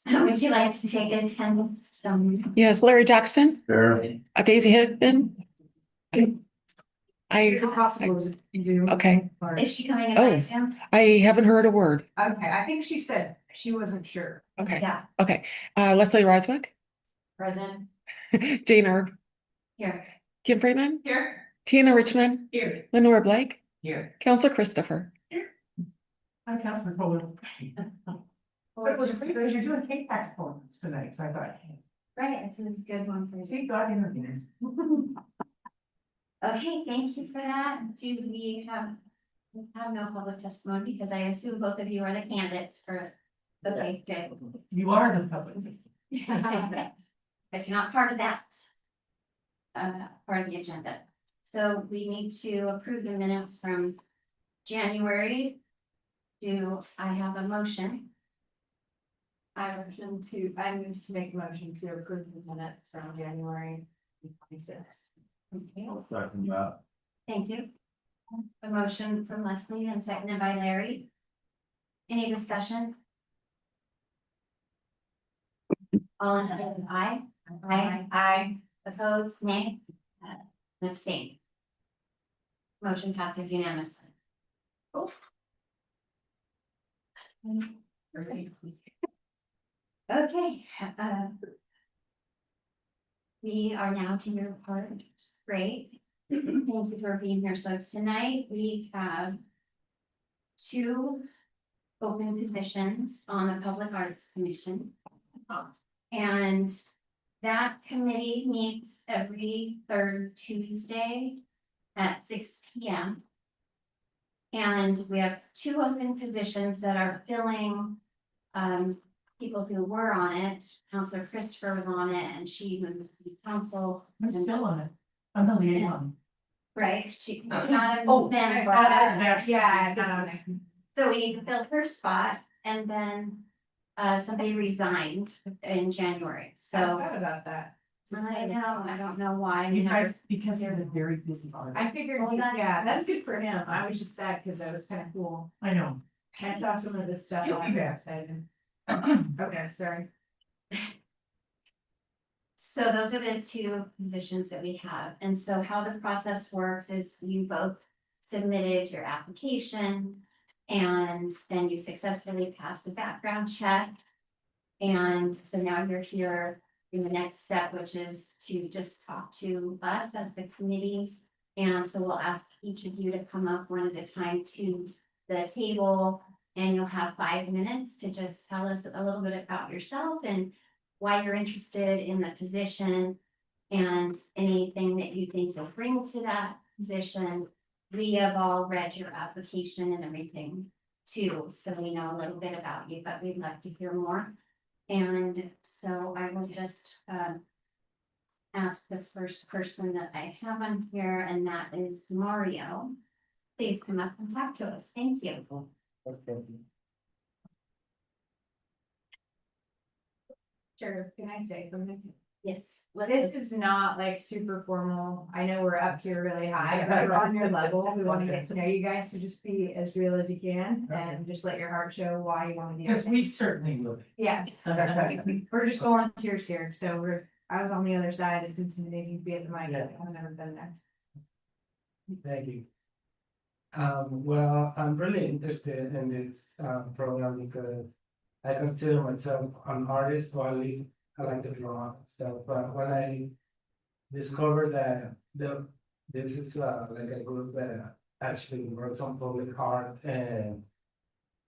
Would you like to take attendance? Yes, Larry Jackson, There. Daisy Hickman. I, Possible you do. okay. Is she coming in Oh. by Zoom? I haven't heard a word. Okay, I think she said she wasn't sure. Okay, Yeah, okay. Leslie Riswick, Present. Jane Erb, here. Kim Freeman, Here. Tina Richmond, Here. Lenore Blake, Here. Counselor Christopher. Hi, Councilor Fuller. It was because you're doing cake pack performance tonight, so I thought, Right, this is a good one for you. see, God intervenes. Okay, thank you for that. Do we have no public testimony because I assume both of you are the candidates for. Okay, good. You are the public. But you're not part of that. Part of the agenda. So we need to approve the minutes from January. Do I have a motion? I move to make a motion to approve the minutes from January 26th. Okay, Second that. thank you. A motion from Leslie and seconded by Larry. Any discussion? All in favor, aye? Aye. Aye. Opposed, nay? Abstain. Motion passes unanimously. Okay, we are now to your part, which is great. Thank you for being here. So tonight we have two open positions on the Public Arts Commission. And that committee meets every third Tuesday at 6 p.m. And we have two open positions that are filling people who were on it. Counselor Christopher was on it and she moved to city council. I'm still on it. I'm the liaison. Right, she. Oh, Then, yeah. so we need to fill her spot and then somebody resigned in January, so. Sad about that. I know, I don't know why. You guys, because he's a very busy artist. I figured, Well, that's- yeah, that's good for him. I was just sad because that was kind of cool. I know. I saw some of this stuff. You'll be I was back. excited. Okay, sorry. So those are the two positions that we have, and so how the process works is you both submitted your application. And then you successfully passed a background check. And so now you're here in the next step, which is to just talk to us as the committee. And so we'll ask each of you to come up one at a time to the table. And you'll have 5 minutes to just tell us a little bit about yourself and why you're interested in the position. And anything that you think you'll bring to that position. We have all read your application and everything too, so we know a little bit about you, but we'd love to hear more. And so I will just ask the first person that I have on here, and that is Mario. Please come up and talk to us. Thank you. Sure, can I say something? Yes. This is not like super formal. I know we're up here really high, but we're on your level. We want to get to know you guys, so just be as real as you can and just let your heart show why you want to be. Because we certainly will. Yes, we're just volunteers here, so I was on the other side. It's intimidating to be at the mic. I've never been there. Thank you. Well, I'm really interested in this program because I consider myself an artist, or at least I like to draw stuff. But when I discovered that this is like a group that actually works on public art and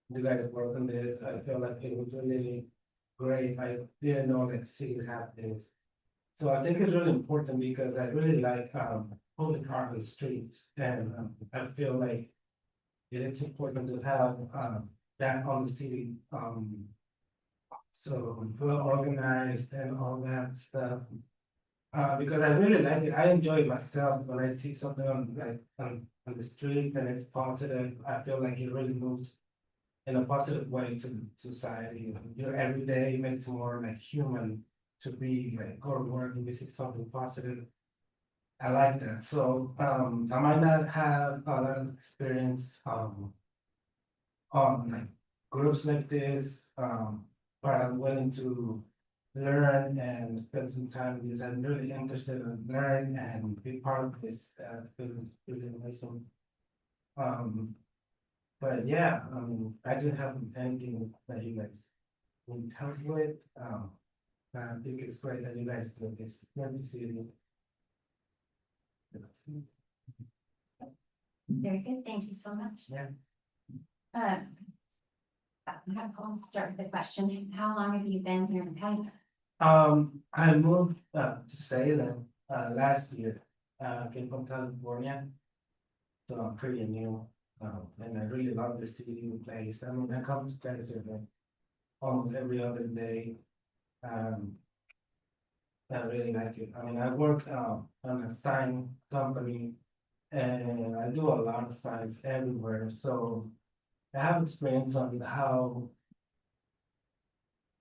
you guys work on this, I feel like it was really great. I didn't know that cities have this. So I think it's really important because I really like public art on the streets, and I feel like it is important to have that on the city. So well organized and all that stuff. Because I really like it. I enjoy it myself when I see something on the street and it's positive. I feel like it really moves in a positive way to society. Your everyday makes it more like human to be like go to work and you see something positive. I like that. So I might not have a lot of experience on like groups like this. but I'm willing to learn and spend some time because I'm really interested in learn and be part of this, really amazing. But yeah, I didn't have anything that you guys need help with, I think it's great that you guys do this, let me see you. Very good, thank you so much. Yeah. I'll start with the question, how long have you been here in Kaiser? I moved to Salem last year, came from California. So I'm pretty new, and I really love the city, the place. I mean, I come to Kaiser like almost every other day. I really like it. I mean, I work on a sign company and I do a lot of signs everywhere, so I have experience on how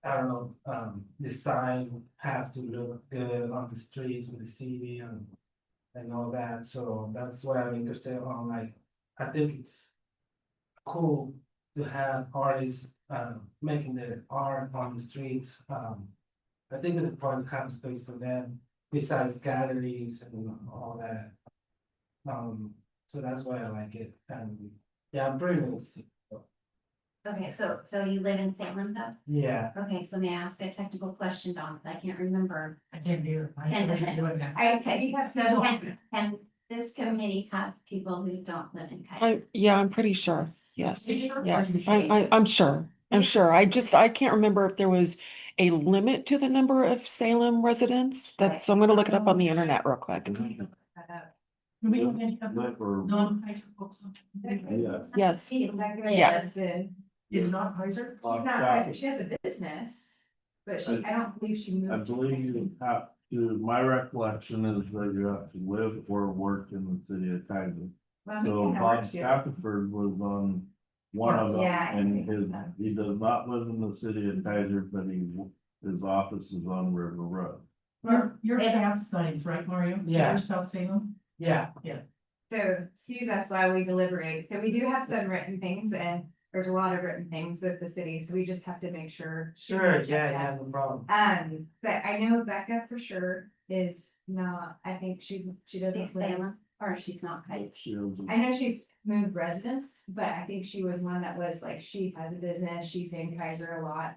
I don't know, the sign have to look good on the streets of the city and all that, so that's why I'm interested on like, I think it's cool to have artists, making their art on the streets, I think it's important to have space for them, besides galleries and all that. So that's why I like it, and yeah, I'm pretty new. Okay, so you live in Salem though? Yeah, Okay, so may I ask a technical question, Don, I can't remember. I didn't do it. I And- didn't do it now. Okay, so can this committee have people who don't live in Kaiser? I'm pretty sure, yes, You sure? yes, Are you sure? I'm sure, I can't remember if there was a limit to the number of Salem residents, so I'm gonna look it up on the internet real quick. Do we have any non-Kaiser folks? Yes. Yeah. Is not Kaiser? She's not Kaiser, she has a business, but I don't believe she moved. I believe you have to, my recollection is that you have to live or work in the city of Kaiser. Well, he So kinda Bob works here. Stafford was on one of them, Yeah, I and think so. he does not live in the city of Kaiser, but his office is on River Road. Your fast signs, right, Mario? Yeah. You're South Salem? yeah, So excuse us while we deliberate, so we do have some written things and there's a lot of written things with the city, so we just have to make sure. sure, yeah, no problem. But I know Becca for sure is not, I think she doesn't She's live. Salem, or she's not Kaiser? She lives in- I know she's moved residence, but I think she was one that was like, she has a business, she's in Kaiser a lot.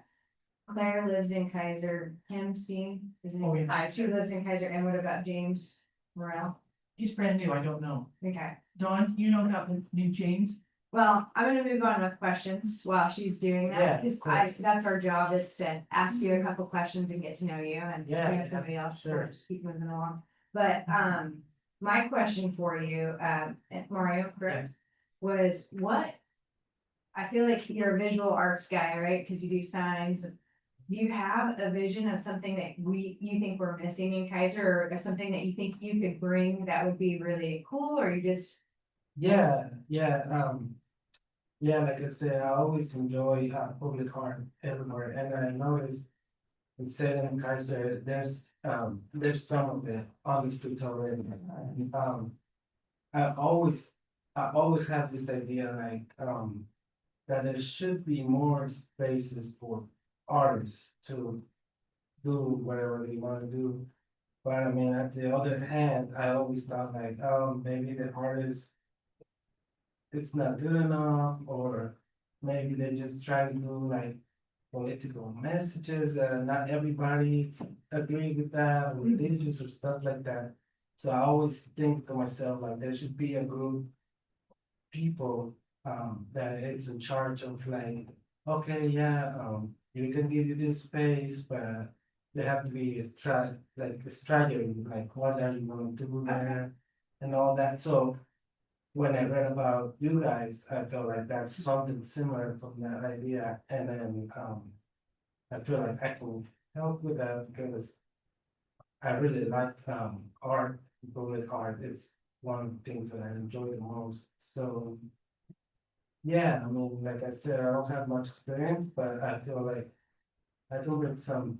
Claire lives in Kaiser, Kim Steen is Oh, in, yeah. she lives in Kaiser, and what about James Morel? He's brand new, I don't know. Okay, Dawn, you know about the new James? well, I'm gonna move on with questions while she's doing Yeah, that, of because course. that's our job is to ask you a couple questions and get to know you and Yeah, you know somebody else sure. to just keep moving along. But, my question for you, Mario, correct? Was what? I feel like you're a visual arts guy, right? Cause you do signs. Do you have a vision of something that you think we're missing in Kaiser or something that you think you could bring that would be really cool, or you just? Yeah, like I said, I always enjoy public art everywhere, and I noticed in Salem, Kaiser, there's some of it on the streets already. I always have this idea like, that there should be more spaces for artists to do whatever they wanna do. But I mean, at the other hand, I always thought like, maybe the artist, it's not good enough, or maybe they just try to do like political messages, and not everybody agree with that, or religious or stuff like that. So I always think to myself, like, there should be a group of people, that it's in charge of like, okay, yeah, we can give you this space, but there have to be a strategy, like what are you gonna do there, and all that, so when I read about you guys, I felt like that's something similar from that idea, and then, I feel like I can help with that because I really like, art, public art, it's one of the things that I enjoy the most, so. Yeah, I mean, like I said, I don't have much experience, but I feel like I can bring some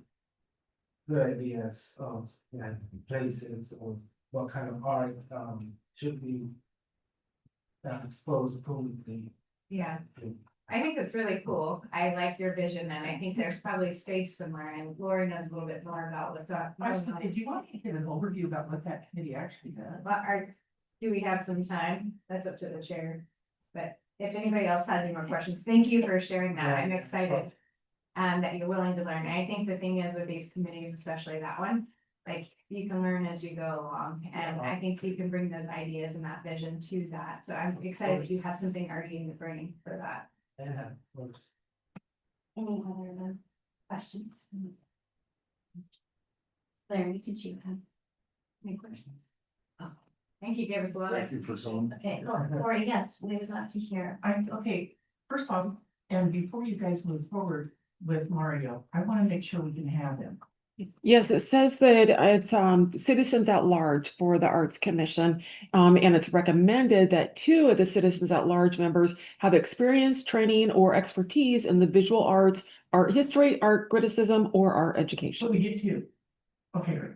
good ideas of, like, places or what kind of art, should be exposed publicly. Yeah, I think that's really cool. I like your vision and I think there's probably space somewhere and Lori knows a little bit more about what's up. I was gonna say, do you want me to give an overview about what that committee actually does? But do we have some time? That's up to the chair. But if anybody else has any more questions, thank you for sharing that. I'm excited. That you're willing to learn. I think the thing is with these committees, especially that one, like you can learn as you go along. And I think you can bring those ideas and that vision to that. So I'm excited if you have something already in the brain for that. Yeah, of course. Any other questions? Larry, did you have any questions? Thank you, gave us a lot Thank of. you for coming. Okay, Lori, yes, we would love to hear. Okay, first off, and before you guys move forward with Mario, I wanna make sure we can have him. Yes, it says that it's citizens at large for the Arts Commission. And it's recommended that 2 of the citizens at large members have experience, training, or expertise in the visual arts, art history, art criticism, or art So education. we get 2. Okay, great.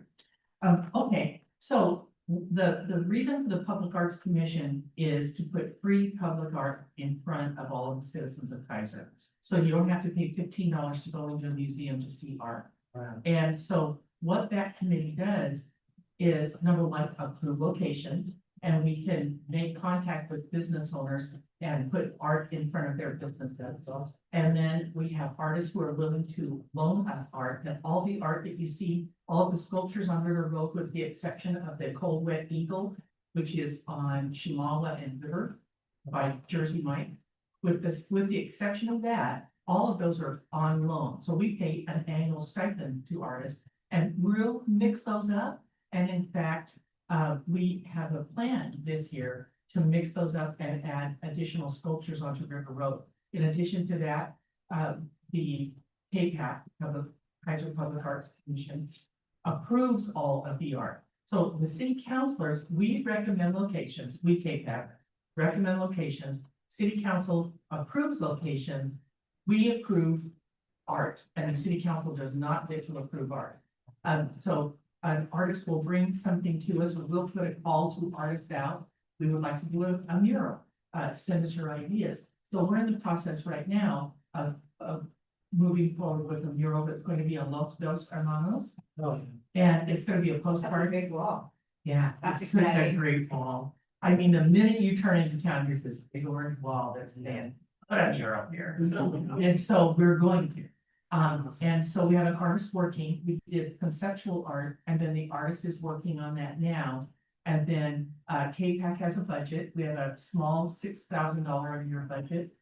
Okay, so the reason for the Public Arts Commission is to put free public art in front of all of the citizens of Kaiser. So you don't have to pay $15 to go into a museum to see art. Wow. And so what that committee does is, number one, approve locations, and we can make contact with business owners and put art in front of their businesses. And then we have artists who are willing to loan us art, and all the art that you see, all of the sculptures on River Road, with the exception of the Cold Wet Eagle, which is on Shimawa and River by Jersey Mike. With the exception of that, all of those are on loan. So we pay an annual stipend to artists and we'll mix those up. And in fact, we have a plan this year to mix those up and add additional sculptures onto River Road. In addition to that, the KPAC, the Kaiser Public Arts Commission, approves all of the art. So the city councilors, we recommend locations, we KPAC recommend locations, city council approves locations, we approve art, and the city council does not get to approve art. So an artist will bring something to us, or we'll put a call to artists out. We would like to do a mural, send us your ideas. So we're in the process right now of moving forward with a mural that's going to be on Los Dos Hermanos. Oh, And it's gonna be a That's a postcard. big wall. Yeah, That's it's such a exciting. great wall. I mean, the minute you turn into town, there's this big orange wall that's there. Put a mural here. And so we're going to. And so we have an artist working, we did conceptual art, and then the artist is working on that now. And then KPAC has a budget, we have a small $6,000 a year budget.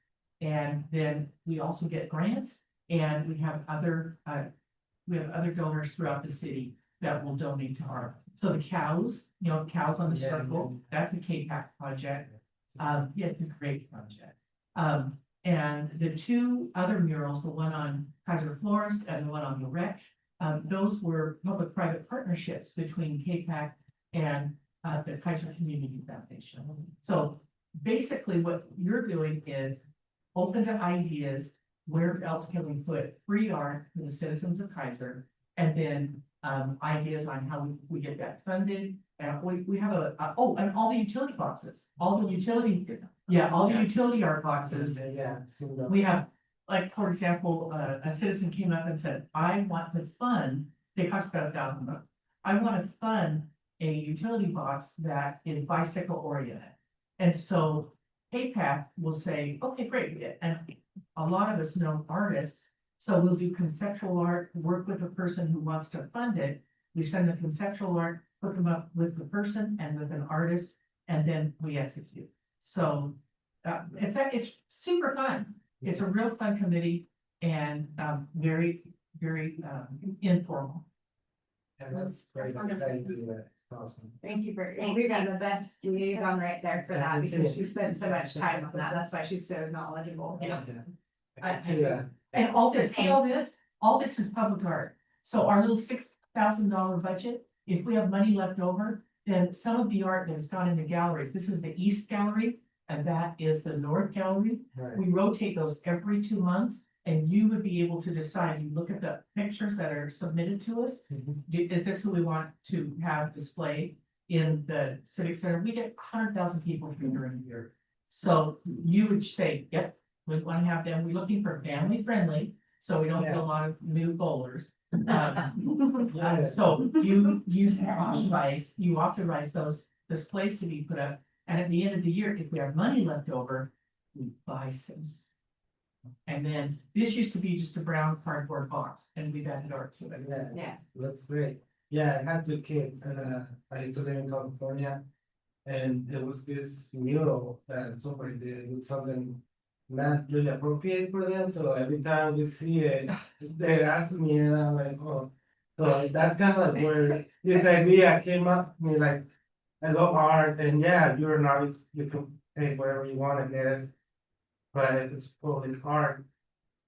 And then we also get grants, and we have other donors throughout the city that will donate to art. So the cows, cows on the Yeah. circle, that's a KPAC project. Yeah, it's a great project. And the 2 other murals, the one on Kaiser Florist and the one on the Wreck, those were public-private partnerships between KPAC and the Kaiser Community Foundation. So basically what you're doing is open to ideas, where else can we put free art for the citizens of Kaiser? And then ideas on how we get that funded. And we have and all the utility boxes, all the utility art boxes. yeah, so the- We have, like, for example, a citizen came up and said, I want to fund, they cost about $1,000. I want to fund a utility box that is bicycle oriented. And so KPAC will say, okay, great, and a lot of us know artists, so we'll do conceptual art, work with the person who wants to fund it. We send the conceptual art, hook them up with the person and with an artist, and then we execute. So, in fact, it's super fun. It's a real fun committee and very, very informal. And that's great, that you guys do that, it's awesome. Thank you for, Thank we've you. got the best liaison right there for that, Me too. because she spent so much time on that, that's why she's so knowledgeable. Yeah. And all this, see all this is public art. So our little $6,000 budget, if we have money left over, then some of the art that has gone into galleries, this is the East Gallery, and that is the North Gallery. Right. We rotate those every 2 months, and you would be able to decide, you look at the pictures that are submitted to us. Mhm. Is this who we want to have displayed in the Civic Center? We get 100,000 people here during the year. So you would say, yep, We want to have them, we're looking for family friendly, so we don't get a lot of new bowlers. So you authorize those displays to be put up, and at the end of the year, if we have money left over, we buy some. And then, this used to be just a brown cardboard box, and we've added art to it. Yeah, Yeah. looks great. Yeah, I had 2 kids and I used to live in California. And it was this mural that somebody did with something not really appropriate for them, so every time we see it, they ask me and I'm like, oh. So that's kind of like where this idea came up, to me like, I love art and yeah, you're an artist, you can paint whatever you want, I guess. But if it's public art,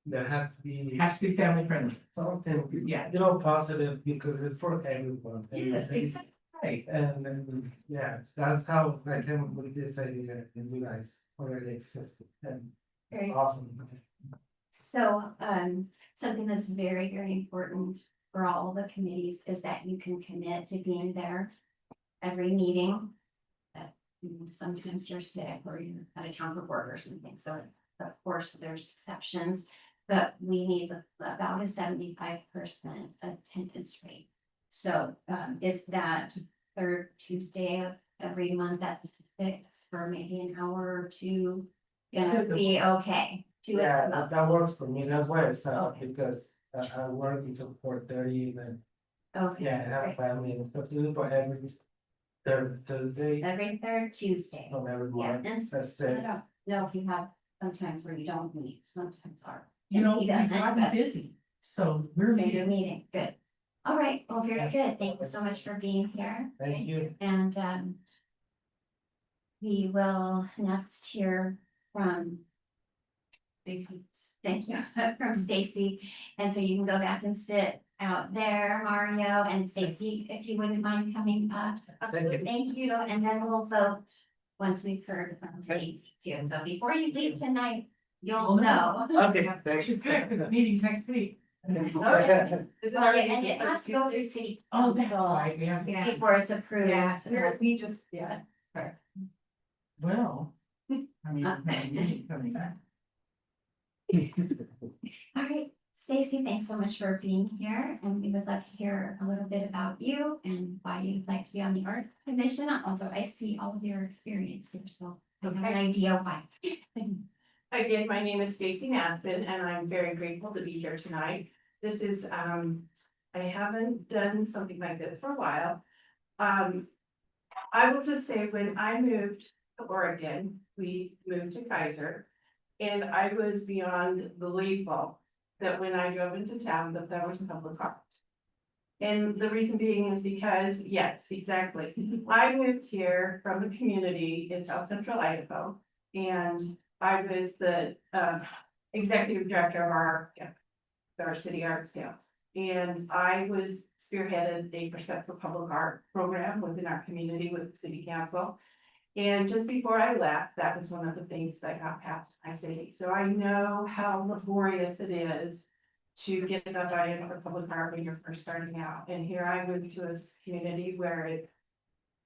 there has to be It has to be family friendly. something, Yeah. positive because it's for everyone. And Yes, it's- exactly. Right. and then, yeah, that's how I came up with this idea and you guys already existed and Very it's awesome. So, something that's very, very important for all the committees is that you can commit to being there every meeting. Sometimes you're sick or you're out of town for work or something, so of course, there's exceptions. But we need about a 75% attendance rate. So, is that third Tuesday of every month, that's 6 for maybe an hour or two? Gonna be okay. Two at Yeah, the most. that works for me, that's why I signed up Okay. because I work until 4:30 and Okay. yeah, I have great. family and stuff to do, but every third Thursday Every third Tuesday. of every Yeah, month, and that's I it. don't know if you have sometimes where you don't meet, sometimes are. You know, He we've doesn't, gotten but- busy, so we're So you're meeting. meeting, good. All right, well, very good. Thank you so much for being here. Thank you. And we will next hear from Stacy. Thank you, from Stacy. And so you can go back and sit out there, Mario and Stacy, if you wouldn't mind coming up. Thank you. Thank you, and then we'll vote once we've heard from Stacy too. So before you leave tonight, you'll know. Okay, thank She's good, because the meeting's next week. Well, Is it yeah, already and it has to go through city Oh, that's council right, yeah. Yeah. before it's approved. Yeah, So- we just, yeah. Well, I mean, we have a meeting coming up. All right, Stacy, thanks so much for being here, and we would love to hear a little bit about you and why you'd like to be on the art commission, although I see all of your experience here, so I have an Okay. idea why. Again, my name is Stacy Madsen and I'm very grateful to be here tonight. This is, I haven't done something like this for a while. I will just say, when I moved to Oregon, we moved to Kaiser. And I was beyond believable that when I drove into town, that there was public art. And the reason being is because, yes, exactly. I moved here from the community in South Central Idaho. And I was the executive director of our city art scouts. And I was spearheaded a Percent for Public Art program within our community with the city council. And just before I left, that was one of the things that got passed in my city. So I know how laborious it is to get that buy-in for public art when you're first starting out. And here I moved to a community where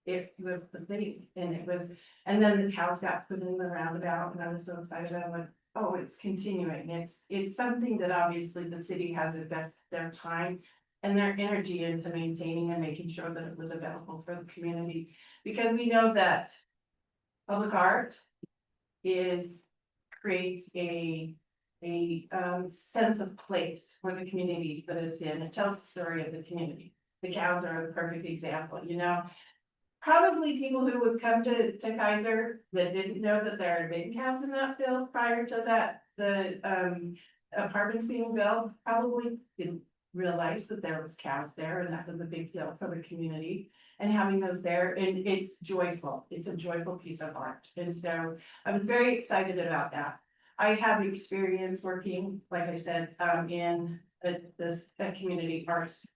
it was the thing, and it was, and then the cows got put in the roundabout, and I was so excited. I went, oh, it's continuing. It's something that obviously the city has invested their time and their energy into maintaining and making sure that it was available for the community. Because we know that public art creates a sense of place for the communities that it's in. It tells the story of the community. The cows are a perfect example, you know. Probably people who would come to Kaiser that didn't know that there had been cows in that field prior to that, the apartments being built, probably didn't realize that there was cows there, and that was a big deal for the community. And having those there, and it's joyful, it's a joyful piece of art, and so I was very excited about that. I have experience working, like I said, in this community arts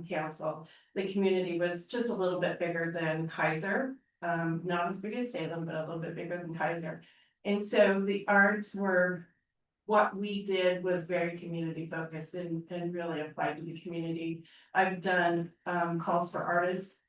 council. The community was just a little bit bigger than Kaiser, not as big as Salem, but a little bit bigger than Kaiser. And so the arts were, what we did was very community focused and really applied to the community. I've done calls for artists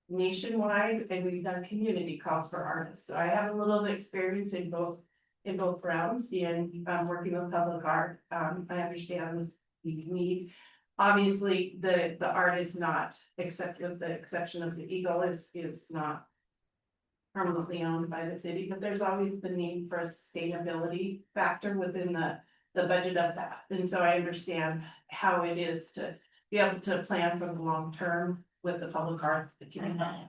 nationwide, and we've done community calls for artists. So I have a little experience in both in both realms, in working with public art. I understand this need. Obviously, the art is not, except with the exception of the Eagle, is not permanently owned by the city, but there's always the need for a sustainability factor within the budget of that. And so I understand how it is to be able to plan for the long term with the public art. That can be done.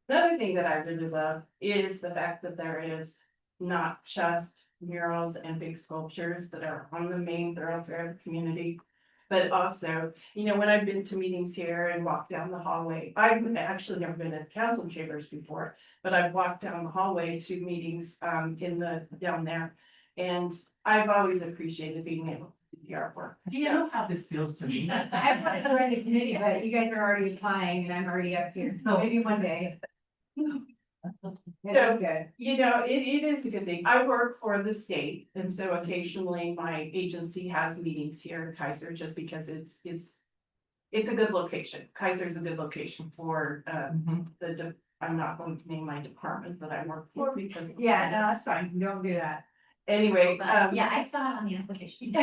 Another thing that I really love is the fact that there is not just murals and big sculptures that are on the main thoroughfare of the community. But also, you know, when I've been to meetings here and walked down the hallway, I've actually never been at council chambers before. But I've walked down the hallway to meetings down there. And I've always appreciated being able to do the artwork. Do you know how this feels to me? I've wanted to run the committee, but you guys are already applying and I'm already up here, so maybe one day. So- Good. You know, it is a good thing. I work for the state, and so occasionally my agency has meetings here in Kaiser just because it's a good location. Kaiser's a good location for I'm not going to name my department that I work for because. Yeah, no, that's fine, don't do that. Anyway, But yeah, I saw it on the application.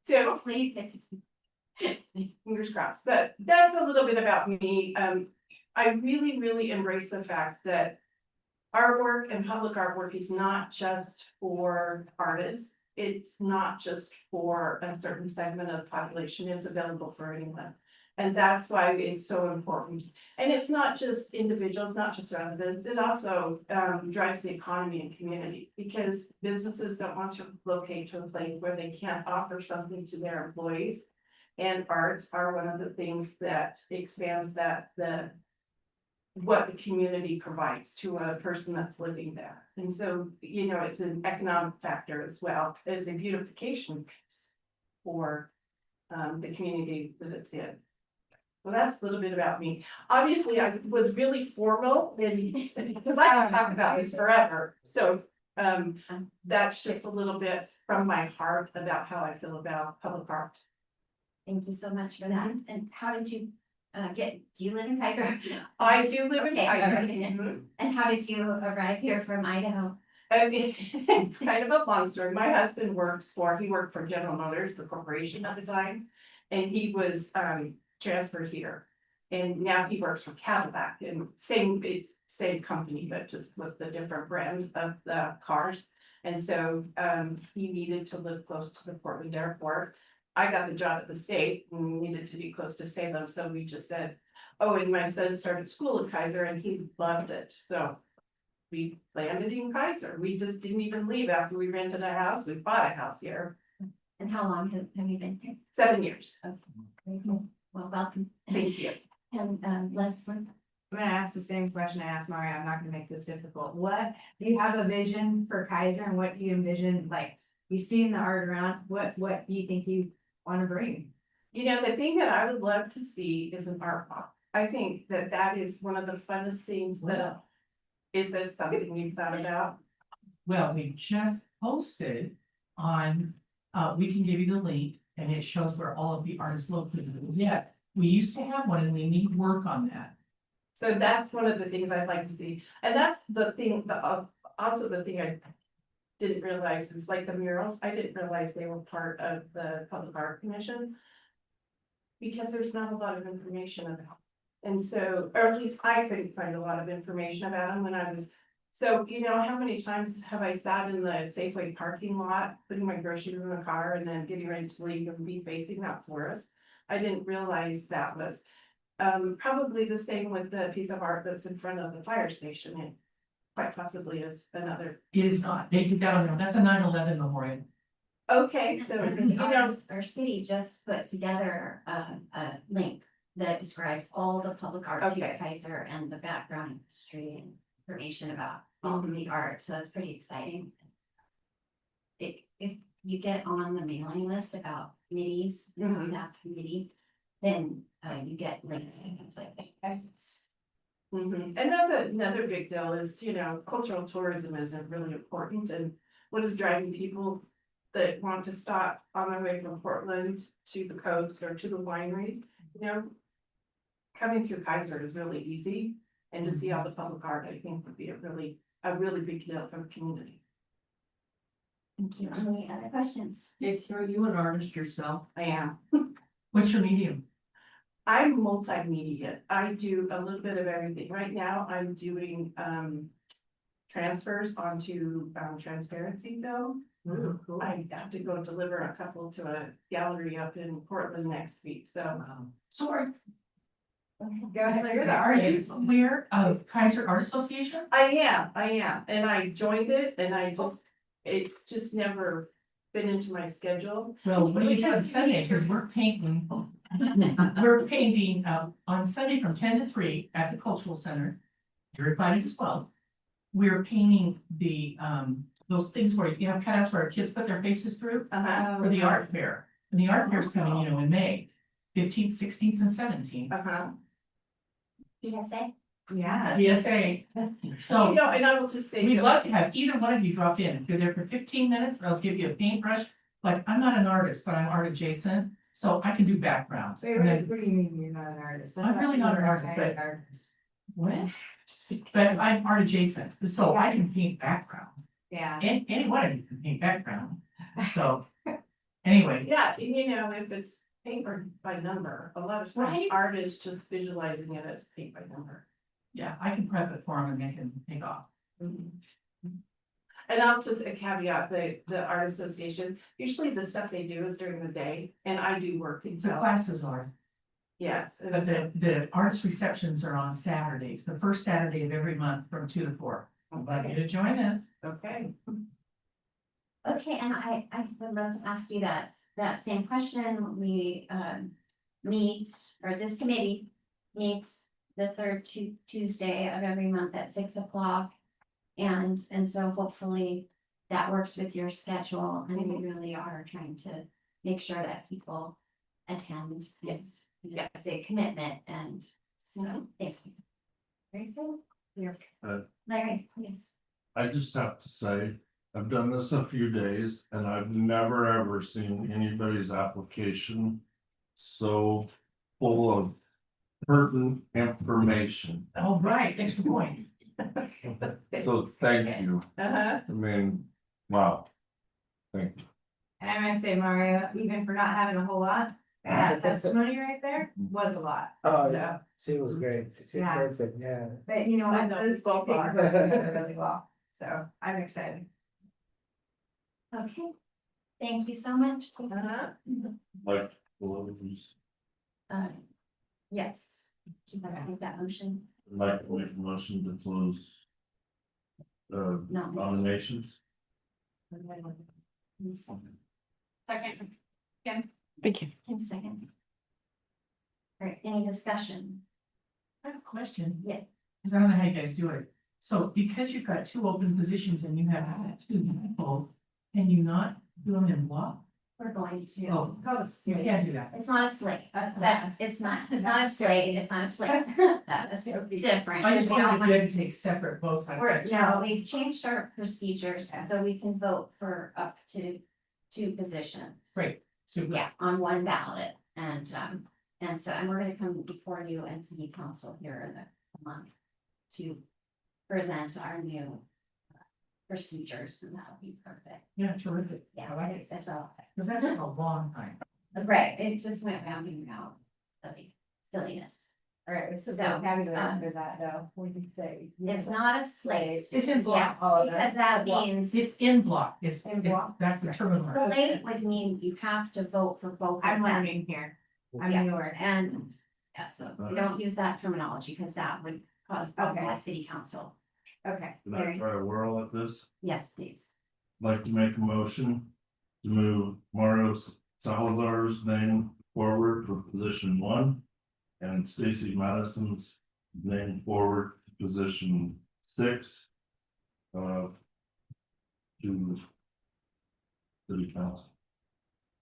so Hopefully you get to. fingers crossed, but that's a little bit about me. I really embrace the fact that artwork and public artwork is not just for artists. It's not just for a certain segment of the population, it's available for anyone. And that's why it's so important. And it's not just individuals, not just residents, it also drives the economy and community. Because businesses don't want to locate to a place where they can't offer something to their employees. And arts are one of the things that expands what the community provides to a person that's living there. And so, you know, it's an economic factor as well as a beautification piece for the community that it's in. Well, that's a little bit about me. Obviously, I was really formal and because I can talk about this forever. So that's just a little bit from my heart about how I feel about public art. Thank you so much for that. And how did you do you live in Kaiser? I do live in Okay, Kaiser. okay. And how did you arrive here from Idaho? It's kind of a long story. My husband he worked for General Motors, the corporation at the time. And he was transferred here. And now he works for Cadillac and it's same company, but just with the different brand of the cars. And so he needed to live close to the Portland airport. I got the job at the state and needed to be close to Salem, so we just said, oh, and my son started school at Kaiser and he loved it, so. We landed in Kaiser, we just didn't even leave after we rented a house, we bought a house here, And how long have you been here? 7 years, Very cool. Well, welcome. thank you. And Leslie, I'm gonna ask the same question I asked Mario, I'm not gonna make this difficult. What, do you have a vision for Kaiser and what do you envision, like, you've seen the art around, what do you think you wanna bring? You know, the thing that I would love to see is an art walk. I think that is one of the funnest things that, is this something you've thought about? Well, we just posted on, we can give you the link and it shows where all of the artists located. Yeah, we used to have one and we need work on that. So that's one of the things I'd like to see, and that's the thing, also the thing I didn't realize is like the murals, I didn't realize they were part of the Public Art Commission. Because there's not a lot of information about, and so, or at least I couldn't find a lot of information about them when I was. So, you know, how many times have I sat in the Safeway parking lot, putting my groceries in the car and then getting ready to leave and be facing that forest? I didn't realize that was probably the same with the piece of art that's in front of the fire station. It quite possibly is another. It is not, they took that on, that's a 9/11 memorial. Okay, so, you know, our city just put together a link that describes all the public art Okay. here at Kaiser and the background history and information about all of the art, so it's pretty exciting. If you get on the mailing list about committees, that committee, then you get links and things like that. and that's another big deal is, you know, cultural tourism is really important and what is driving people that want to stop on their way from Portland to the coast or to the wineries, you know. Coming through Kaiser is really easy and to see all the public art, I think would be a really a really big deal for the community. Thank you. Any other questions? Stacy, are you an artist yourself? I am. What's your medium? I'm multimedia. I do a little bit of everything. Right now, I'm doing transfers onto transparency film. I have to go deliver a couple to a gallery up in Portland next week, so. So are Go ahead. are you aware of Kaiser Art Association? I am, and I joined it and it's just never been into my schedule. Well, what do you do on Because- Sunday? Because we're painting. We're painting on Sunday from 10 to 3 at the Cultural Center. You're invited as well. We're painting the those things where you have cutouts where kids put their faces through for the art fair. And the art fair's coming, in May, 15th, 16th, and 17th. PSA? Yeah. PSA. So And I will just say. we'd that- love to have either one of you drop in. If you're there for 15 minutes, they'll give you a paintbrush. Like, I'm not an artist, but I'm art adjacent, so I can do backgrounds. Wait, And then- what do you mean you're not an artist? I'm really not an artist, but- What? But I'm art adjacent, so I can paint background. Yeah. And any one of you can paint background. So, anyway, Yeah, and if it's paint by number, a lot of times Right. art is just visualizing it as paint by number. yeah, I can prep it for them and make it take off. And I'll just a caveat, the art association, usually the stuff they do is during the day, and I do work The until, classes are, yes. and but the arts receptions are on Saturdays, the first Saturday of every month from 2 to 4. I'd like you to join us. Okay, Okay, and I would love to ask you that same question. We meet, or this committee meets the third Tuesday of every month at 6 o'clock. And so hopefully that works with your schedule, and we really are trying to make sure that people attend. Yes. It's a commitment, and so, thank you. Very good. You're, Larry, please. I just have to say, I've done this a few days and I've never ever seen anybody's application so full of pertinent information. Oh, right, extra point. So thank you. I mean, wow. Thank you. And I'm gonna say, Mario, even for not having a whole lot, that testimony right there was a lot. Oh, So, yeah, she was great, she's Yeah. perfect, yeah. but you know what, I know, those both people are. are doing really well, so I'm excited. Okay, thank you so much. Stacey. Like, those, Yes. Do you want to make that motion? like, to make a motion to close. No. Nominations. Second. Thank you. Kim, second. All right, any discussion? I have a question. Yeah. Cause I don't know how you guys do it. So because you've got 2 open positions and you have 2 people, can you not do them in block? We're going to. Oh, post. You can't do that. It's not a slate, it's not a slate, it's not a slate, that is different. I just We don't wanted want- you to take separate votes. on that. No, we've changed our procedures, so we can vote for up to 2 positions. Great, super. Yeah, on one ballot, and so, and we're gonna come before you and city council here in a month to present our new procedures, and that'll be perfect. Yeah, terrific. Yeah, I like it's all. Cause that's been a long time. Right, it just went round and round, silliness. Alright, So, vocabulary um, under that though, what do you say? It's not a slate. It's in block. Yeah, because that Block. means, It's in block. It's, In block? that's the terminology. slate would mean you have to vote for both of I'm them. learning here, I'm Yeah. newer. And, yeah, so we don't use that terminology, because that would cause a problem Okay. at city council. Okay, Can I try to whirl at this? Yes, please. Like to make a motion to move Mario Salazar's name forward for position 1. And Stacy Madison's name forward to position 6. To city council.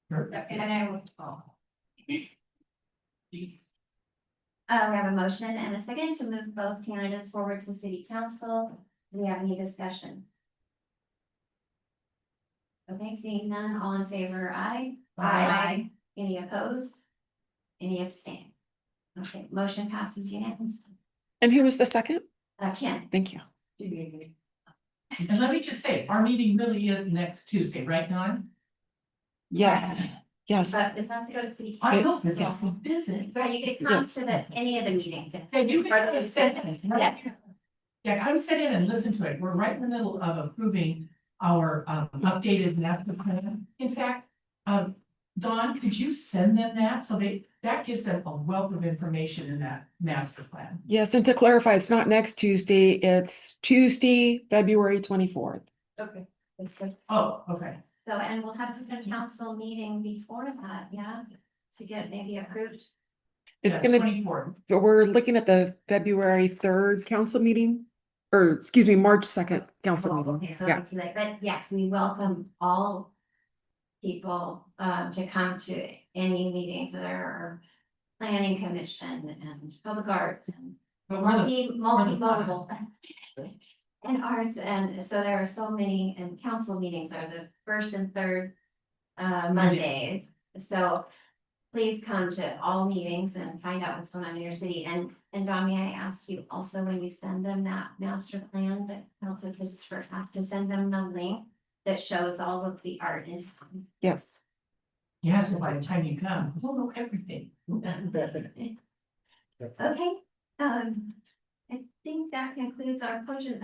And I will call. We have a motion and a second to move both candidates forward to city council. Do we have any discussion? Okay, seeing none, all in favor, aye. Aye. Any opposed? Any abstain? Okay, motion passes unanimously. And who was the second? Ken, Thank you. And let me just say, our meeting really is next Tuesday, right, Dawn? Yes, yes. But it has to go to city. I know, council. but that's a visit. But you could come to any of the meetings. And you can sit in. Yeah. Yeah, come sit in and listen to it. We're right in the middle of approving our updated master plan. In fact, Dawn, could you send them that? So that gives them a wealth of information in that master plan. Yes, and to clarify, it's not next Tuesday, it's Tuesday, February 24th. Okay. Oh, okay. So, and we'll have a city council meeting before that, yeah, to get maybe approved. It's Yeah, gonna, 24. we're looking at the February 3rd council meeting, or excuse me, March 2nd council Oh, okay, meeting. so Yeah, it's too late, but yes, we welcome all people to come to any meetings that are planning commission and public arts and But we're the multimodal and arts, and so there are so many, and council meetings are the first and third Mondays. So please come to all meetings and find out what's going on in your city. And Don, may I ask you also, when you send them that master plan, that Council Christopher has to send them the link that shows all of the art is. yes. Yeah, so by the time you come, we'll know everything. Okay, I think that concludes our portion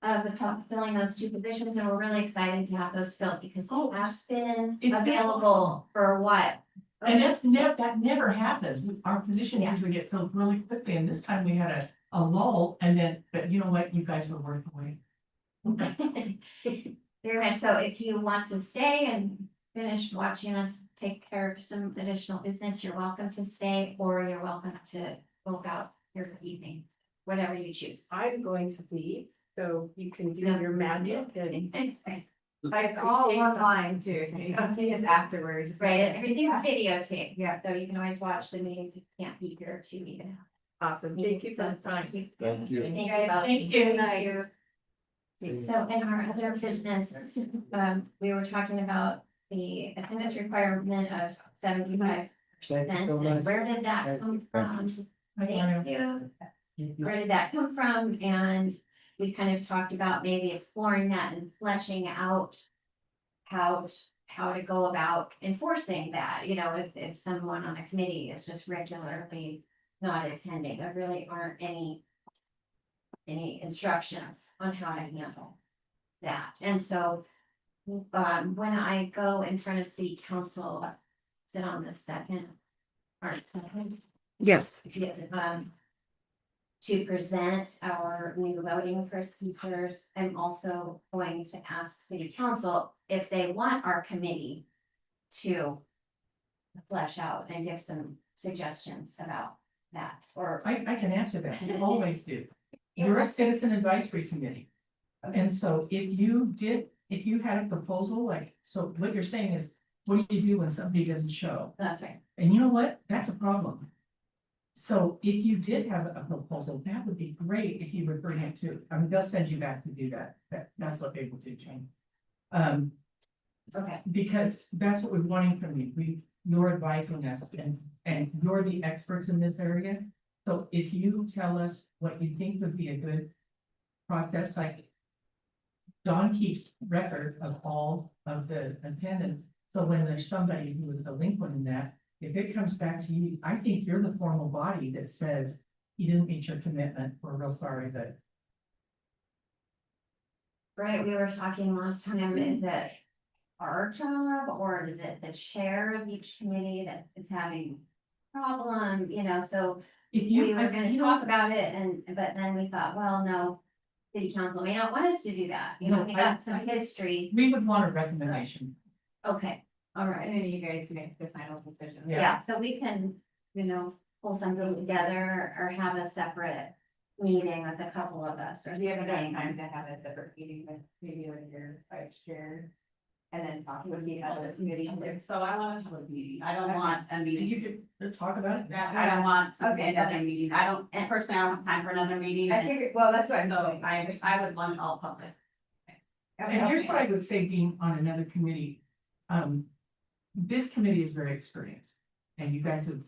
of the filling those two positions, and we're really excited to have those filled because they have been It's been- available for what? And that never happens. Our position usually get filled really quickly, and this time we had a lull, and then, but you know what, you guys were working away. Very much so. If you want to stay and finish watching us take care of some additional business, you're welcome to stay, or you're welcome to go out your evenings, whatever you choose. I'm going to leave, so you can do No. your magic and. It's all online too, so you don't see us afterwards. Right, everything's videotaped. Yeah. So you can always watch the meetings if you can't be here to even. Awesome, thank you for the time. Thank you. Thank you. Thank you. Thank you. So in our other business, we were talking about the attendance requirement of 75%. And where did that come from? Thank you. Where did that come from? And we kind of talked about maybe exploring that and fleshing out how to go about enforcing that, you know, if someone on a committee is just regularly not attending, there really aren't any instructions on how to handle that. And so when I go in front of city council, sit on the second or second. Yes, Yes, to present our new voting procedures, I'm also going to ask city council if they want our committee to flesh out and give some suggestions about that, or. I can answer that, you always do. You're a citizen advisory committee. And so if you had a proposal, like, so what you're saying is, what do you do when somebody doesn't show? That's right. And you know what? That's a problem. So if you did have a proposal, that would be great if you would bring it to, I mean, they'll send you back to do that. That's what they will do, Jane. Okay. Because that's what we're wanting from you. You're advising us and you're the experts in this area. So if you tell us what you think would be a good process, like Dawn keeps record of all of the attendance. So when there's somebody who is delinquent in that, if it comes back to you, I think you're the formal body that says you didn't meet your commitment. We're real sorry that. Right, we were talking last time, is it our job or is it the chair of each committee that is having problem, you know, so If we you, were gonna talk about it but then we thought, well, no. City council may not want us to do that, you know, we got some history, we would want a recommendation. okay, all right. And you guys make the final decision. Yeah. Yeah, so we can, you know, pull something together or have a separate meeting with a couple of us, or Do you have something. enough time to have a separate meeting with maybe with your vice chair? And then talk with the other committee. So I want to have a meeting. I don't want a meeting. You could talk about it. I don't want to Okay, be another meeting. I don't, personally, I don't have time for another meeting. I figured, well, that's what I'm So saying. I would want it all public. And here's what I would say, Dean, on another committee. This committee is very experienced. And you guys have,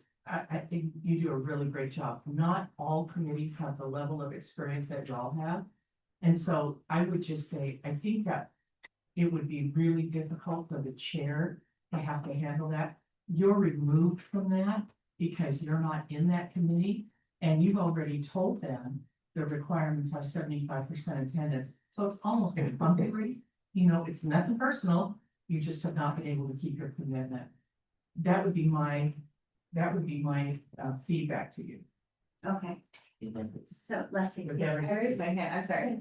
I think you do a really great job. Not all committees have the level of experience that y'all have. And so I would just say, I think that it would be really difficult for the chair to have to handle that. You're removed from that because you're not in that committee, and you've already told them the requirements are 75% attendance, so it's almost been funded. You know, it's nothing personal, you just have not been able to keep your commitment. That would be my feedback to you. Okay, so let's see. With yes, every- I raised my hand, I'm sorry.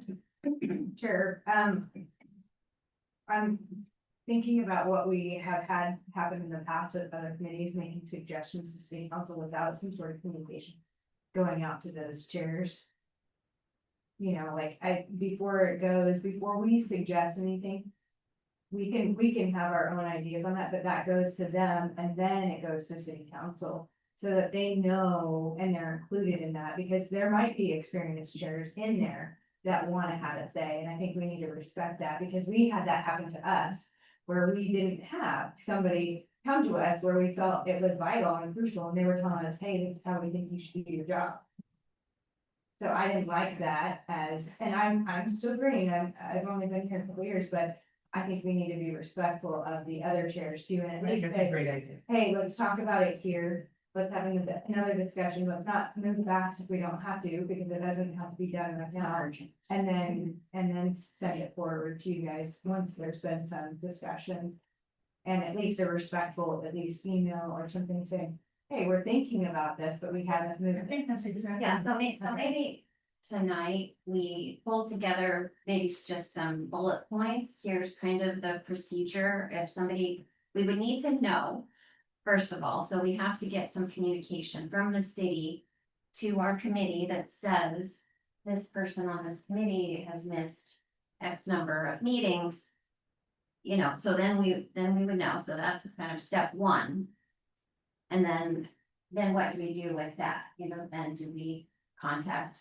Sure, I'm thinking about what we have had happen in the past with other committees making suggestions to city council without some sort of communication going out to those chairs. You know, like before we suggest anything, we can have our own ideas on that, but that goes to them and then it goes to city council. So that they know and they're included in that, because there might be experienced chairs in there that want to have it say, and I think we need to respect that, because we had that happen to us. Where we didn't have somebody come to us where we felt it was vital and crucial, and they were telling us, hey, this is how we think you should do your job. So I didn't like that and I'm still green, I've only been here a couple years, but I think we need to be respectful of the other chairs too, and at I think least that's a say, great idea. hey, let's talk about it here. Let's have another discussion, let's not move fast if we don't have to, because it doesn't have to be done right now. And then send it forward to you guys once there's been some discussion. And at least a respectful, at least email or something saying, hey, we're thinking about this, but we haven't moved. I think that's exactly. Yeah, so maybe tonight we pull together maybe just some bullet points. Here's kind of the procedure. If somebody, we would need to know, first of all, so we have to get some communication from the city to our committee that says this person on this committee has missed X number of meetings. You know, so then we would know. So that's kind of step one. And then what do we do with that? You know, then do we contact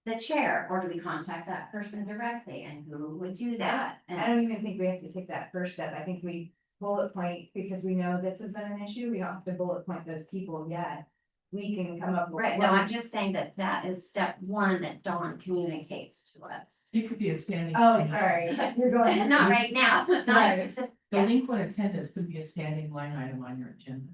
the chair, or do we contact that person directly, and who would do that? I don't even think we have to take that first step. I think we bullet point, because we know this has been an issue. We don't have to bullet point those people yet. We can come up with. Right, no, I'm just saying that is step one that Dawn communicates to us. It could be a standing. Oh, sorry, you're going. Not right now, it's not a Sorry. specific, The yeah, delinquent attendance could be a standing line item on your agenda.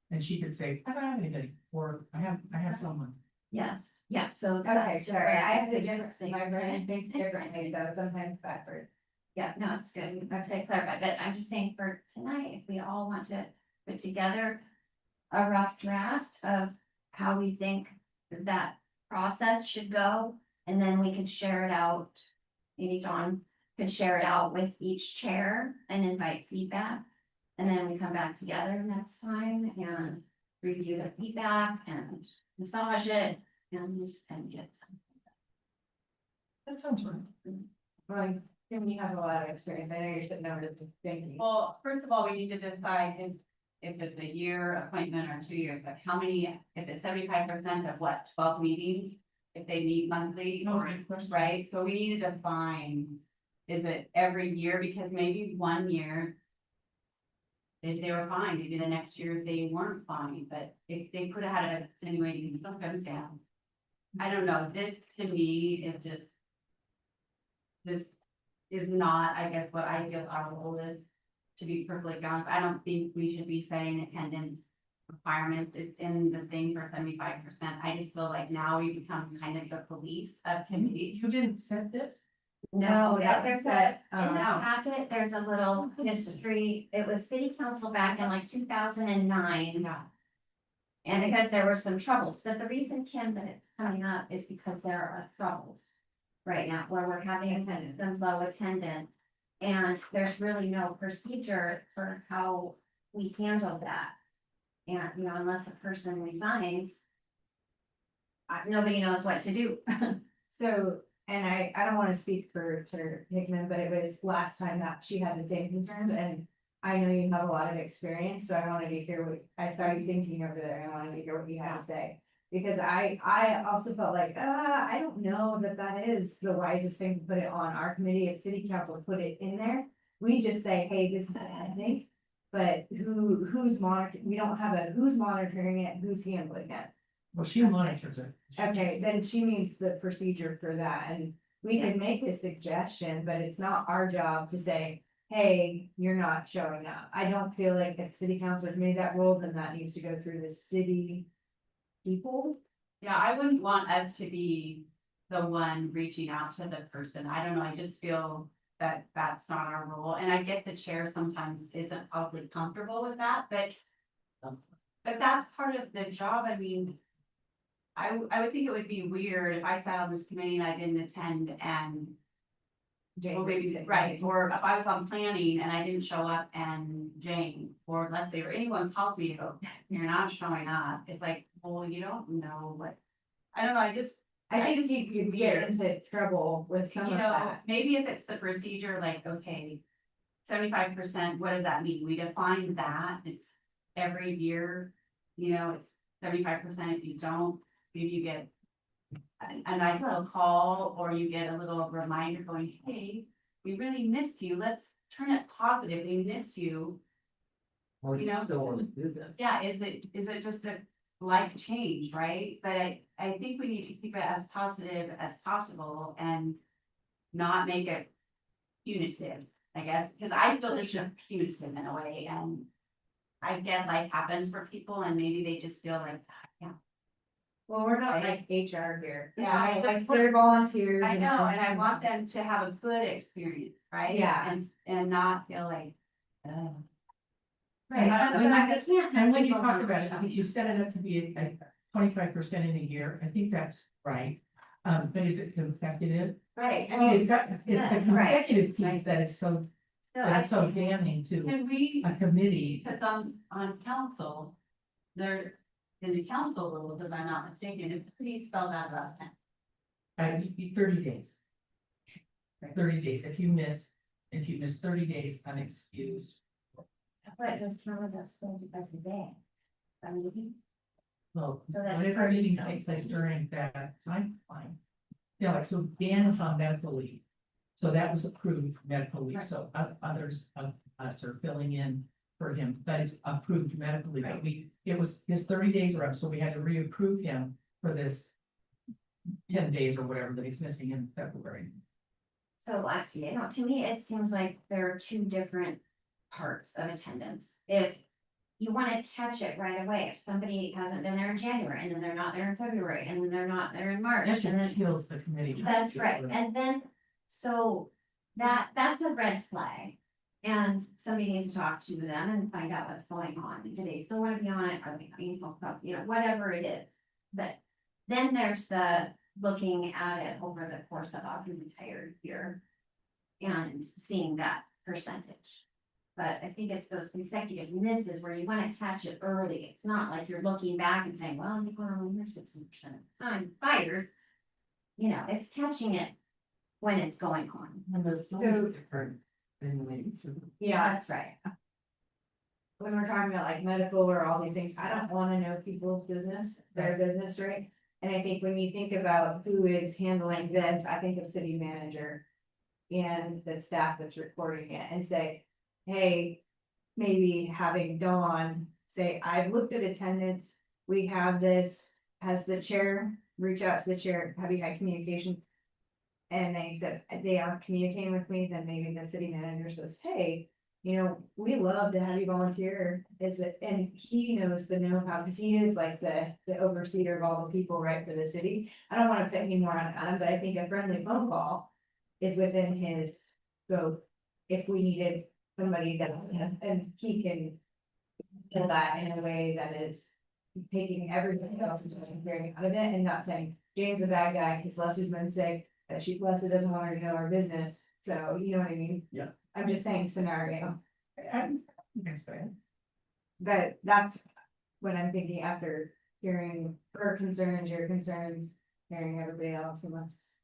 And she could say, I don't have anybody, or I have someone. yes, yeah, so. Okay, that's sorry, I just suggest interesting. my brain thinks differently, so sometimes backward. Yeah, no, it's good, we've got to clarify, but I'm just saying for tonight, if we all want to put together a rough draft of how we think that process should go, and then we could share it out. Maybe Dawn could share it out with each chair and invite feedback. And then we come back together next time and review the feedback and massage it and get some. That sounds right. Well, Kim, you have a lot of experience. I know you're sitting over there thinking. Well, first of all, we need to decide if it's a year appointment or 2 years, like how many, if it's 75% of what, 12 meetings? If they meet monthly, No, or, good question. right, so we need to define, is it every year, because maybe 1 year. If they were fine, maybe the next year they weren't fine, but if they could have had a insinuating circumstance. I don't know, this to me is just. This is not, I guess, what I feel our role is, to be perfectly honest, I don't think we should be saying attendance requirements, it's in the thing for 75%. I just feel like now we become kind of the police of committees. You didn't set this? No, that there's was a, that, in that packet, there's a little history, it was city council back in like 2009. And because there were some troubles, but the reason, Kim, that it's coming up is because there are troubles. Right now, where we're having some low attendance, and there's really no procedure for how we handle that. And, you know, unless a person resigns. Nobody knows what to do. So, and I don't wanna speak for Hickman, but it was last time that she had the same concerns, and I know you have a lot of experience, so I wanted to hear what, I saw you thinking over there, I wanted to hear what you had to say. Because I also felt like, I don't know that is the wisest thing to put it on our committee. If city council put it in there, we just say, hey, this is what I think. But who's monitoring, we don't have who's monitoring it, who's handling it. Well, she monitors it. Okay, then she needs the procedure for that, we can make a suggestion, but it's not our job to say, hey, you're not showing up. I don't feel like if city council made that rule, then that needs to go through the city people. Yeah, I wouldn't want us to be the one reaching out to the person. I don't know, I just feel that that's not our role. And I get the chair sometimes isn't probably comfortable with that, but that's part of the job. I mean, I would think it would be weird if I sat on this committee and I didn't attend and well, maybe, right, or if I was on planning and I didn't show up and Jane or Leslie or anyone called me to go, you're not showing up, it's like, well, you don't know what. I don't know, I think you could get weird. into trouble with some You of know, that. maybe if it's the procedure, like, okay. 75%, what does that mean? We define that, it's every year, you know, it's 75%, if you don't, maybe you get. A nice little call, or you get a little reminder going, hey, we really missed you, let's turn it positive, we missed you. You know, Still want to do this. yeah, is it just a life change, right? But I think we need to keep it as positive as possible and not make it punitive, I guess, because I feel this is punitive in a way, and I get life happens for people and maybe they just feel like, yeah. Well, we're not Right. like HR here. Yeah, I Like just- they're volunteers. I know, and I want them to have a good experience, right? Yeah. And not feel like, oh. Right. But when I can't. And when you talk about it, I think you set it up to be a 25% in a year, I think that's right. But is it consecutive? Right, I mean, it's got, it's the Yeah, right. consecutive piece that is so, so that I is so think, damning to Can we, a committee. because on council, there, in the council rules, if I'm not mistaken, it's pretty spelled out about 10. 30 days. 30 days, if you miss 30 days unexcused, but does some of us go to the day? I mean, well, So that whatever part meetings sounds take place fine. during that timeline. Yeah, like, so Dan is on medical leave, so that was approved medical leave, Right. so others of us are filling in for him, that is approved medical leave, but it was, his 30 days are up, so we had to reapprove him for this 10 days or whatever that he's missing in February. so you know, to me, it seems like there are two different parts of attendance. If you wanna catch it right away, if somebody hasn't been there in January, and then they're not there in February, and then they're not there in March, That and just then. kills the committee. That's right, and then, so that's a red flag. And somebody needs to talk to them and find out what's going on, do they still wanna be on it, are they being helped up, you know, whatever it is. But then there's the looking at it over the course of an entire year. And seeing that percentage. But I think it's those consecutive misses where you wanna catch it early, it's not like you're looking back and saying, well, you're going here 60% of the time, fired. You know, it's catching it when it's going on. So- different anyways. Yeah, That's right. when we're talking about like medical or all these things, I don't wanna know people's business, their business, right? And I think when you think about who is handling this, I think of city manager. And the staff that's recording it and say, hey, maybe having Dawn say, I've looked at attendance, we have this, has the chair, reach out to the chair, have you had communication? And they said, they aren't communicating with me, then maybe the city manager says, hey, you know, we love to have you volunteer, and he knows the know-how, because he is like the overseer of all the people, right, for the city. I don't wanna put any more on Adam, but I think a friendly phone call is within his scope. If we needed somebody that, and he can do that in a way that is taking everything else and carrying out of it and not saying, Jane's a bad guy, because Leslie's been sick, that Leslie doesn't want her to know our business, so you know what I mean? Yeah. I'm just saying scenario, That's fair. but that's what I'm thinking after hearing her concerns, your concerns, hearing everybody else, unless.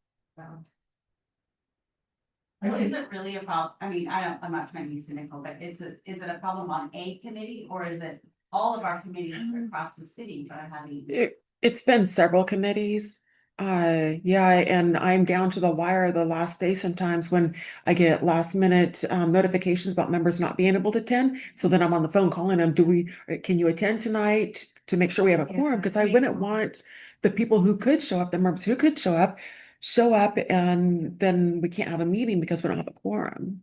Well, is it really a problem? I mean, I'm not trying to be cynical, but is it a problem on a committee, or is it all of our committees across the city that are having? It's been several committees. Yeah, and I'm down to the wire the last day sometimes when I get last minute notifications about members not being able to attend. So then I'm on the phone calling them, can you attend tonight to make sure we have a Yeah, quorum? Because I me wouldn't too. want the people who could show up, the members who could show up, show up and then we can't have a meeting because we don't have a quorum.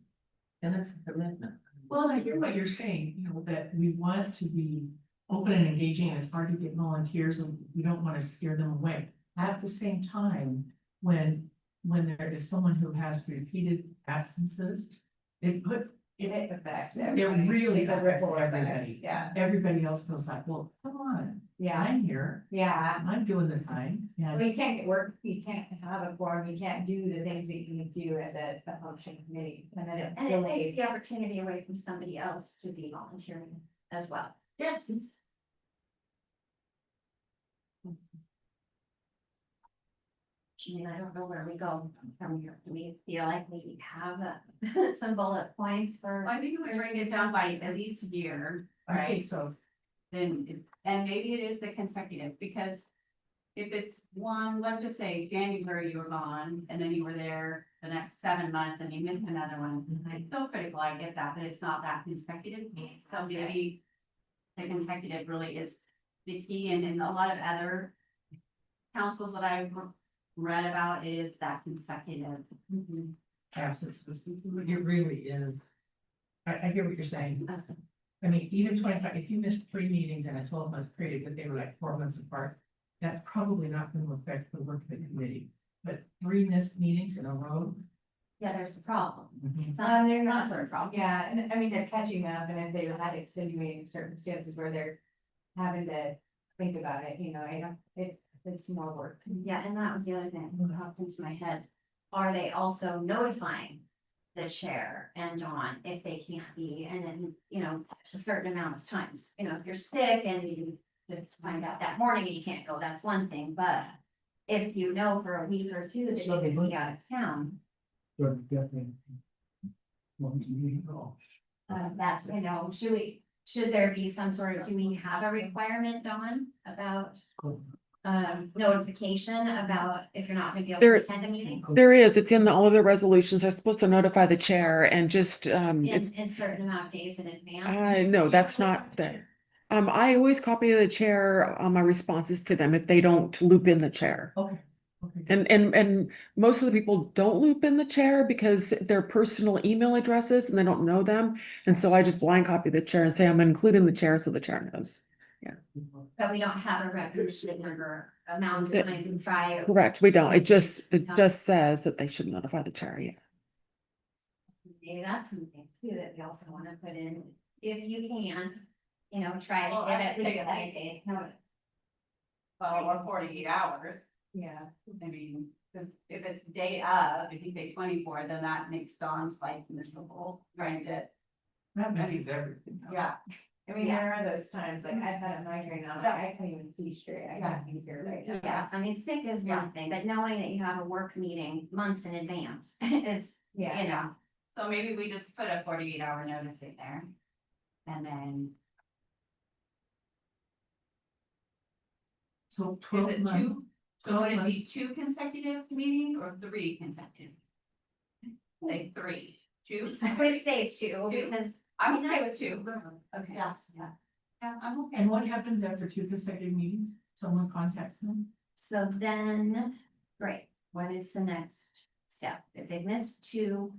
And that's a commitment. Well, I hear what you're saying, you know, that we want to be open and engaging, and it's hard to get volunteers, and we don't want to scare them away. At the same time, when there is someone who has repeated absences, it affects it everybody. really It's a affects ripple effect, everybody. yeah. Everybody else goes like, well, come on, Yeah, I'm here, yeah. I'm doing the time, Well, and you can't get work, you can't have a forum, you can't do the things that you need to do as a function committee, and then it And it takes delays. the opportunity away from somebody else to be volunteering as well. yes. I mean, I don't know where we go from here. Do we feel like we have some bullet points for? I think if we bring it down by at least a year, Okay, right? so, And maybe it is the consecutive, because if it's one, let's just say January you were gone, and then you were there the next 7 months and you missed another one. It's so critical, I get that, but it's not that consecutive piece, so maybe the consecutive really is the key, and in a lot of other councils that I've read about, it is that consecutive. absences, it really is. I hear what you're saying. I mean, even 25, if you missed 3 meetings in a 12-month period, but they were like 4 months apart, that's probably not going to affect the work of the committee. But 3 missed meetings in a row. Yeah, there's a problem. Mhm. It's not, They're not not, sort of problem. yeah, and I mean, they're catching up, and if they had extenuating circumstances where they're having to think about it, you know, I don't, it's more work. Yeah, and that was the other thing that popped into my head. Are they also notifying the chair and Dawn if they can't be, and then, you know, a certain amount of times, you know, if you're sick and you just find out that morning and you can't go, that's one thing, but if you know for a week or two that you're gonna be out of town, that's, you know, should there be some sort of, do we have a requirement, Dawn, about notification about if you're not gonna be able to There- attend a meeting? There is, it's in all of the resolutions. They're supposed to notify the chair and just, it's, In certain amount of days in advance? no, that's not there. I always copy the chair on my responses to them if they don't loop in the chair. Okay, okay. And most of the people don't loop in the chair because they're personal email addresses and they don't know them. And so I just blind copy the chair and say I'm including the chair so the chair knows. But we don't have a recommended number amount of time to try. Correct, we don't. It just says that they should notify the chair, yeah. Maybe that's something too that we also wanna put in, if you can, you know, try to Well, get I at would least say a day notice. Well, or 48 hours. Yeah. I mean, if it's day of, if you say 24, then that makes Dawn's life miserable, trying to, That messes everything up. yeah. I mean, there are those times, like I've had a migraine on, I can't even see straight, I can't be here right now. Yeah, I mean, sick is one thing, but knowing that you have a work meeting months in advance is, you Yeah. know. So maybe we just put a 48-hour notice in there. And then, So is 12 it months. 2? So would it be 12 2 consecutive meetings or 3 consecutive? Say 3, 2? I would say two, Two? because. I'm okay with 2. Okay. Yeah, yeah. Yeah, I'm okay. And what happens after 2 consecutive meetings? Someone contacts them? So then, great, what is the next step? If they've missed two.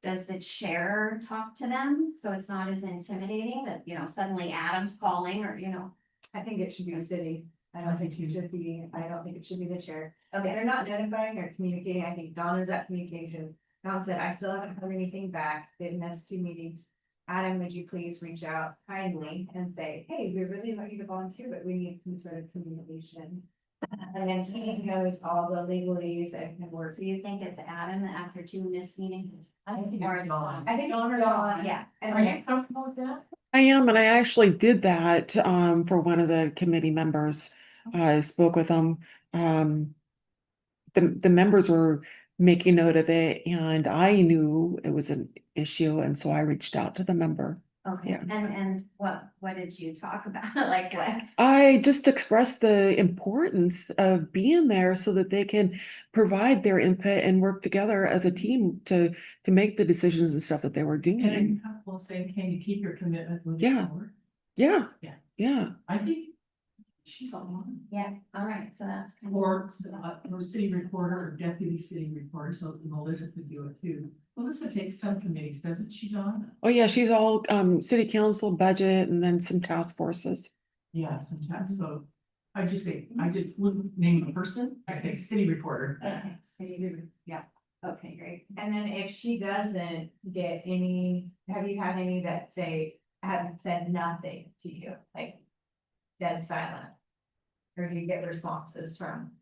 Does the chair talk to them? So it's not as intimidating that, you know, suddenly Adam's calling or, you know. I think it should be the city. I don't think it should be, I don't think it should be the chair. Okay, Okay, they're not notifying or communicating. I think Dawn is at communication. Dawn said, I still haven't heard anything back. They've missed 2 meetings. Adam, would you please reach out kindly and say, hey, we really want you to volunteer, but we need some sort of communication. And then he knows all the legalese and can work. so you think it's Adam after 2 missed meetings? I think Or it's Dawn. I think Dawn or Dawn, Dawn? yeah. And Are you then, comfortable with that? I am, and I actually did that for one of the committee members. I spoke with them. The members were making note of it, and I knew it was an issue, and so I reached out to the member. Okay, Yeah. and what did you talk about? Like what? I just expressed the importance of being there so that they can provide their input and work together as a team to make the decisions and stuff that they were And are you doing. comfortable saying, can you keep your commitment moving Yeah. forward? Yeah, Yeah. yeah. I think She's on. Yeah, all right, so that's kind of. Or city recorder or deputy city recorder, so Melissa could do it too. Melissa takes some committees, doesn't she, John? Oh, yeah, she's all, city council, budget, and then some task forces. Yeah, sometimes, so I just wouldn't name a person, I say city reporter. Okay, city, yeah, okay, great. And then if she doesn't get any, have you had any that say, have said nothing to you, like dead silent? Or do you get responses from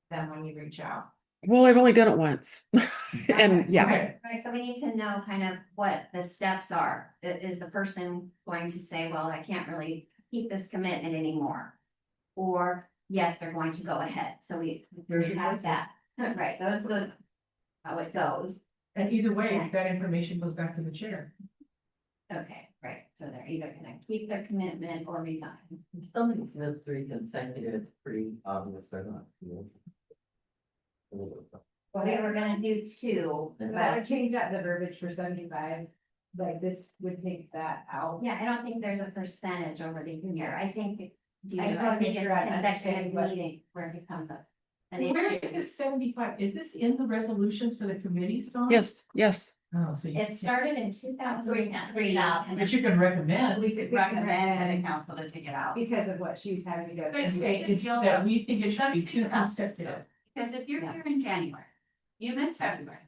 them when you reach out? Well, I've only done it once. And Okay, yeah, Okay. Right, so we need to know kind of what the steps are. Is the person going to say, well, I can't really keep this commitment anymore? Or, yes, they're going to go ahead, so we have that, right, those are how it goes. And either way, that information goes back to the chair. Okay, right, so they're either gonna keep their commitment or resign. Somebody says 3 consecutive, pretty obvious they're not. Well, we were gonna do 2, So I but would change that the verbiage for 75, like this would take that out. yeah, I don't think there's a percentage over the year, I think. I just wanna make sure I understand Consecutive what- meeting where it becomes an Where's issue. this 75? Is this in the resolutions for the committees, Dawn? yes, yes. Oh, so you. It started in 2003. But you can recommend. We could recommend to the council to take it out. Because of what she's having to go Let's through. say it's that we think it should be 2 consecutive. Because if you're Yeah. here in January, you miss February.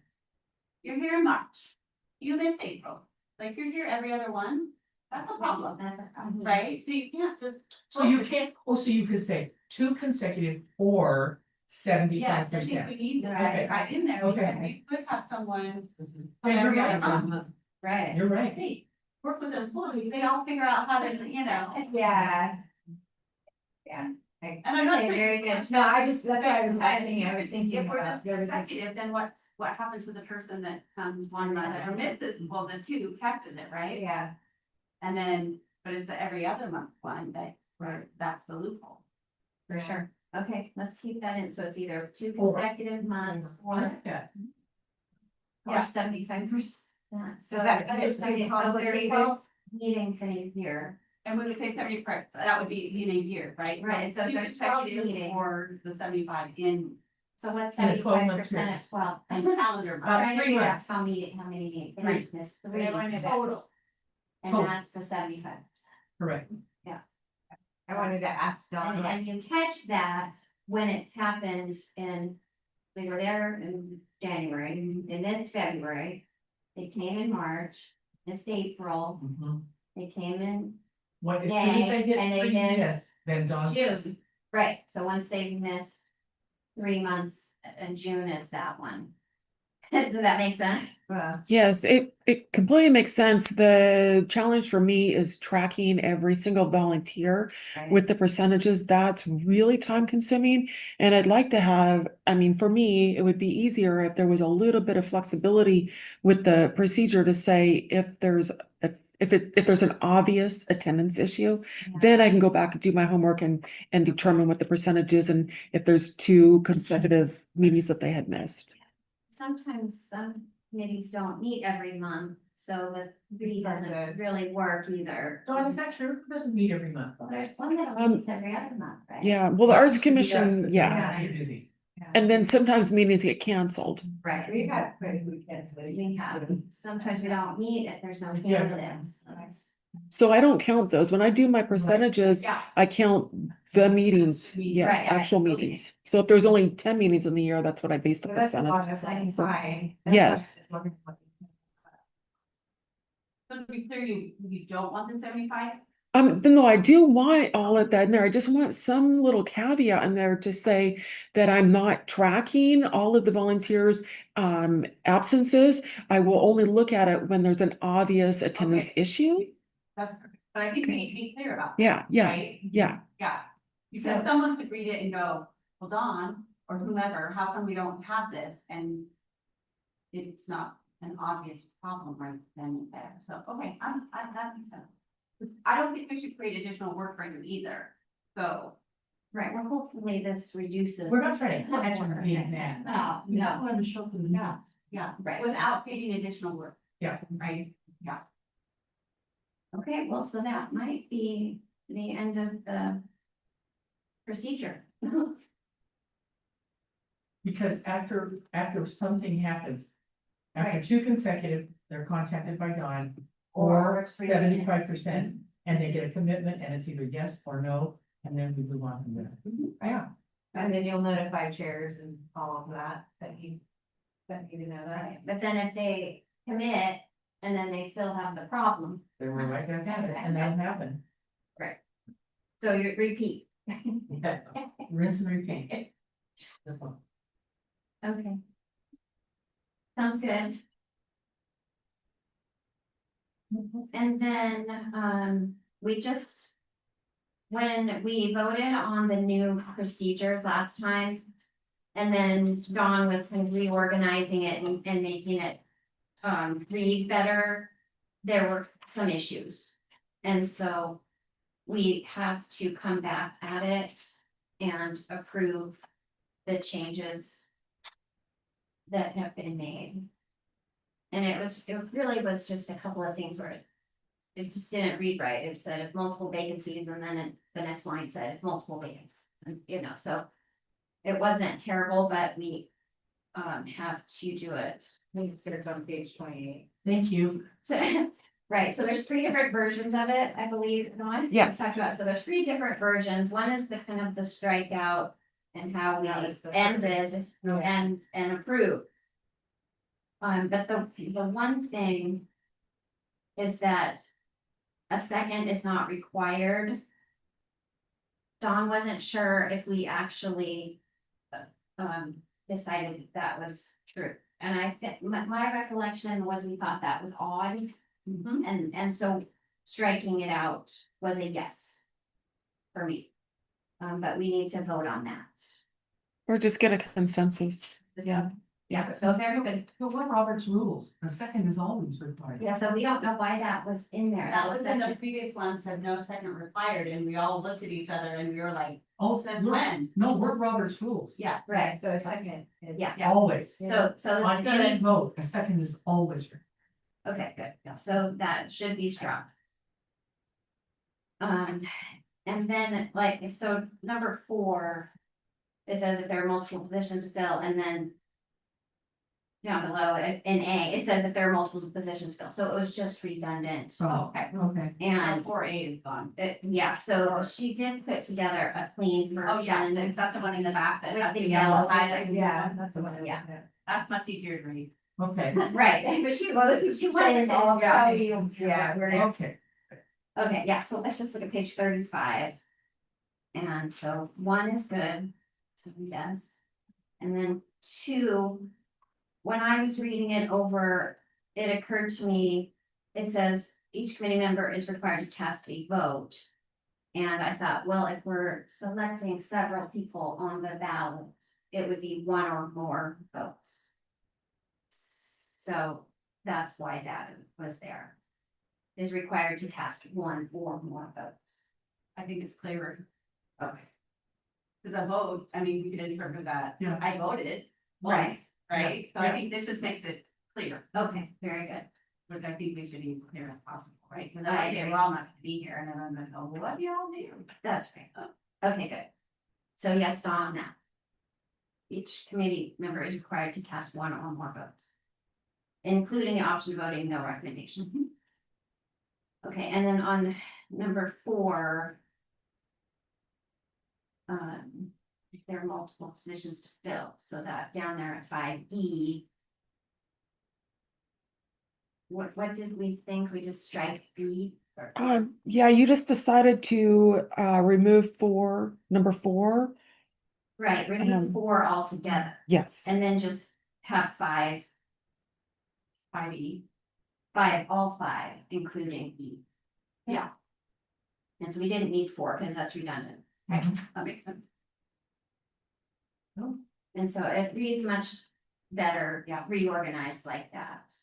You're here in March, you miss April, like you're here every other one, that's a problem, That's a problem. right? So you can't just. So you can't, so you could say 2 consecutive or 75%. Yes, I think we need Okay. that right in there, Okay. because we could have someone Yeah, you're every other right. month. Right. You're right. Hey, work with employees, they all figure out how to, you know. Yeah. And I'm not. Okay, very good. No, that's why I was asking, I was If thinking we're about. just there was a- consecutive, then what happens to the person that comes one month or misses, well, the 2 captured it, right? Yeah, And then, but it's the every other month one that, where that's the loophole. For sure. Okay, let's keep that in. So it's either 2 Or- consecutive months I or like that. Yeah. 75%. So that- that is that is complicated. 12 meetings in a year. And we would say 70, that would be in a year, right? Right, so Two there's 12 consecutive meetings. or the 75 in So what's In a 12-month 75% of 12? a calendar month. Trying to 3 figure out months. how many meetings. Three. Miss But 3 I wanted to- total. And Total. that's the 75%. Correct. I wanted to ask Dawn. And you catch that when it's happened in, we were there in January, and it's February. They came in March, it's April, Mhm. they came in What, as soon as they May, and hit they 3, did yes, then Dawn. June. Right, so once they've missed 3 months, and June is that one. Does that make sense? Yes, it completely makes sense. The challenge for me is tracking every single volunteer with the percentages. That's really time consuming. And I'd like to have, I mean, for me, it would be easier if there was a little bit of flexibility with the procedure to say if there's if there's an obvious attendance issue, then I can go back and do my homework and determine what the percentage is and if there's 2 consecutive meetings that they had missed. Sometimes some committees don't meet every month, so the three It's not doesn't good. really work either. Dawn, is that true? Who doesn't meet every month? Well, there's one that Um, meets every other month, right? Yeah, well, the Arts Yes, Commission, but yeah. they're busy. And then sometimes meetings get canceled. Right. We've had quite a few cancellations. We have, sometimes we don't meet if there's no Yeah. candidates. So it's- So I don't count those. When I do my percentages, Yeah. I count the meetings, yes, Right, actual okay. meetings. So if there's only 10 meetings in the year, that's what I base the So that's percentage. long, that's fine. Yes. So to be clear, you don't want the 75? No, I do want all of that in there. I just want some little caveat in there to say that I'm not tracking all of the volunteers' absences. I will only look at it when there's an obvious attendance issue. That's perfect, but I think we need to be clear about. that, Yeah, yeah, right? yeah. Yeah, because someone could read it and go, well, Dawn, or whomever, how come we don't have this, and it's not an obvious problem right then and there, so, okay, that makes sense. I don't think we should create additional work for you either, so. Right, well, hopefully this reduces. We're not trying to catch them being mad. No, We no. want to show them the math. Yeah, Right. without creating additional work. Yeah. Right, yeah. Okay, well, so that might be the end of the procedure. Because after something happens, after Right. 2 consecutive, they're contacted by Dawn. Or Or 3. 75%, and they get a commitment, and it's either yes or no, and then we move on from there. Yeah, And then you'll notify chairs and all of that, that you to know that. Right, but then if they commit and then they still have the problem, they were right back at it, and that'll happen. so you repeat. Yeah, rinse and repeat. Okay. Sounds good. And then, we just. When we voted on the new procedure last time. And then Dawn was kind of reorganizing it and making it, read better. There were some issues. And so we have to come back at it and approve the changes that have been made. And it really was just a couple of things where it just didn't read right. It said if multiple vacancies, and then the next line said if multiple vacancies, and so. It wasn't terrible, but we have to do it. I think it's on page 28. Thank you. So, right, so there's 3 different versions of it, I believe, Dawn? Yes. Talked about, so there's 3 different versions. One is the kind of the strikeout and how we That was the ended first. and approved. But the one thing is that a second is not required. Dawn wasn't sure if we actually decided that was true. And I think my recollection was we thought that was odd. And so striking it out was a yes for me. But we need to vote on that. Or just get a consensus. Yeah. Yeah, so if everybody, But what Robert's rules, a second is always required. yeah, so we don't know why that was in there. That was in the second. previous one, said no second required, and we all looked at each other and we were like, Oh, Since we're- when? No, we're Robert's rules. yeah. Right, So a second. is- yeah, Always. so On any vote, a second is always required. okay, good, so that should be struck. And then like, so number 4. It says if there are multiple positions to fill, and then. Down below in A, it says if there are multiple positions to fill, so it was just redundant. Oh, Okay. okay. And And 4A is gone. yeah, so she did put together a clean Oh, yeah, version. and that's the one in the back that With has the the yellow yellow highlight. Yeah, that's the one. Yeah. That's much easier to read. Okay, Right, but she wanted to all of show that. you. Yeah, we're- okay. Okay, yeah, so let's just look at page 35. And so 1 is good, so yes. And then 2, when I was reading it over, it occurred to me, it says each committee member is required to cast a vote. And I thought, well, if we're selecting several people on the ballot, it would be 1 or more votes. So that's why that was there. Is required to cast 1 or more votes. I think it's clearer. Okay. Cause a vote, I mean, you could interpret that. Yeah. I voted Right. once, right? So Yeah. I think this just makes it clear, Okay, very good. which I think we should be as clear as possible, right? Cause I I say agree. we're all not gonna be here, and then I'm gonna go, well, what do y'all do? That's great. Okay, good. So yes, on that. Each committee member is required to cast 1 or more votes. Including option voting, no recommendation. Okay, and then on number 4. If there are multiple positions to fill, so that down there at 5E. What did we think? We just strike B? Or- Yeah, you just decided to remove number 4. Right, remove 4 altogether, Yes. and then just have 5, 5E. all 5, including E. Yeah. And so we didn't need 4 because that's redundant. That makes sense. And so it reads much better, reorganized like that.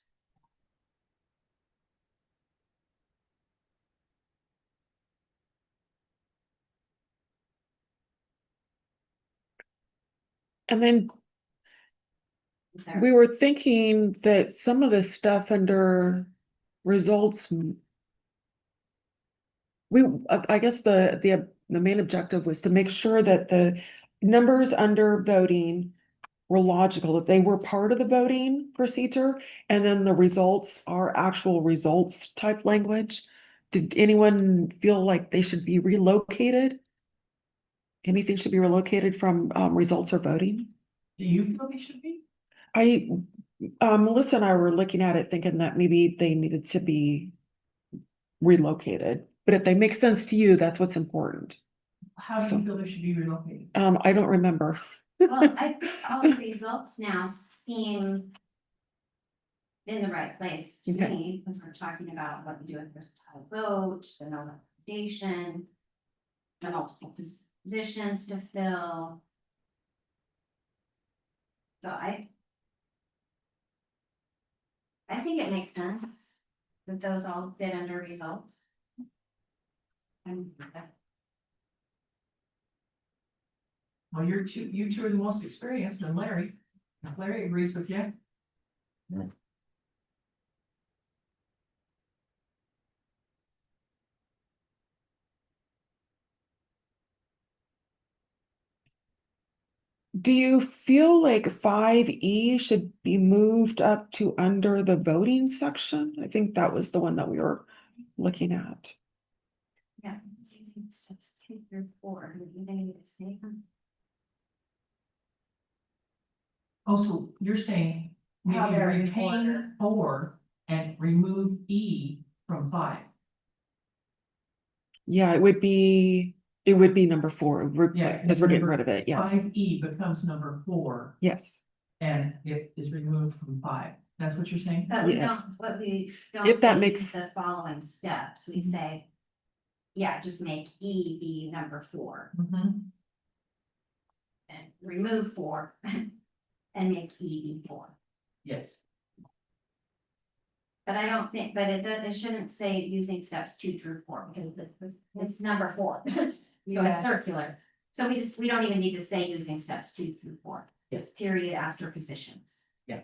And then Sorry. we were thinking that some of the stuff under results I guess the main objective was to make sure that the numbers under voting were logical, that they were part of the voting procedure, and then the results are actual results type language. Did anyone feel like they should be relocated? Anything should be relocated from results or voting? Do you feel they should be? Melissa and I were looking at it thinking that maybe they needed to be relocated, but if they make sense to you, that's what's important. How do So- you feel they should be relocated? I don't remember. Well, I think all the results now seem in the right place to Okay. me, because we're talking about what we do with versatile vote, the no recommendation, the multiple positions to fill. So I think it makes sense that those all fit under results. And Well, you two are the most experienced, and Larry, if Larry agrees with you. Do you feel like 5E should be moved up to under the voting section? I think that was the one that we were looking at. yeah, it's using steps 2 through 4. Do you need to say them? Oh, so you're saying How maybe they're in retain order. 4 and remove E from 5. Yeah, it would be number 4, Yeah, because we're getting number rid of it, yes, 5E becomes number 4 yes. and it is removed from 5. That's what you're saying? But we Yes. don't, what we don't If that say makes- is the following steps, we Mhm. say. Yeah, just make E be number 4 Mhm. and remove 4 and make E be 4. Yes. But I don't think, but it shouldn't say using steps 2 through 4 because it's number 4. So Yeah. it's circular. So we don't even need to say using steps 2 through 4, just period after positions. Yeah.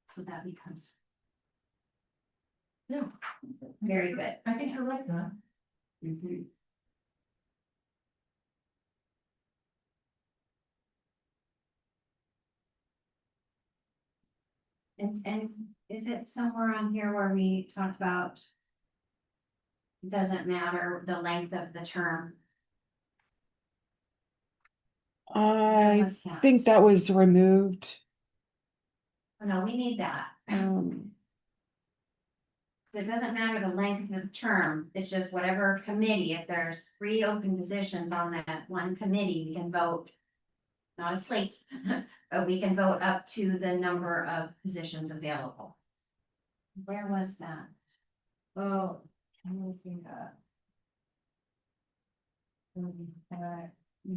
So that becomes Yeah, very good. I think you're right, Don. Mhm. And is it somewhere on here where we talked about? Doesn't matter the length of the term, I was that? think that was removed. oh no, we need that. It doesn't matter the length of the term, it's just whatever committee, if there's 3 open positions on that one committee, we can vote. Not a slate, but we can vote up to the number of positions available. Where was that? Oh, I'm looking up.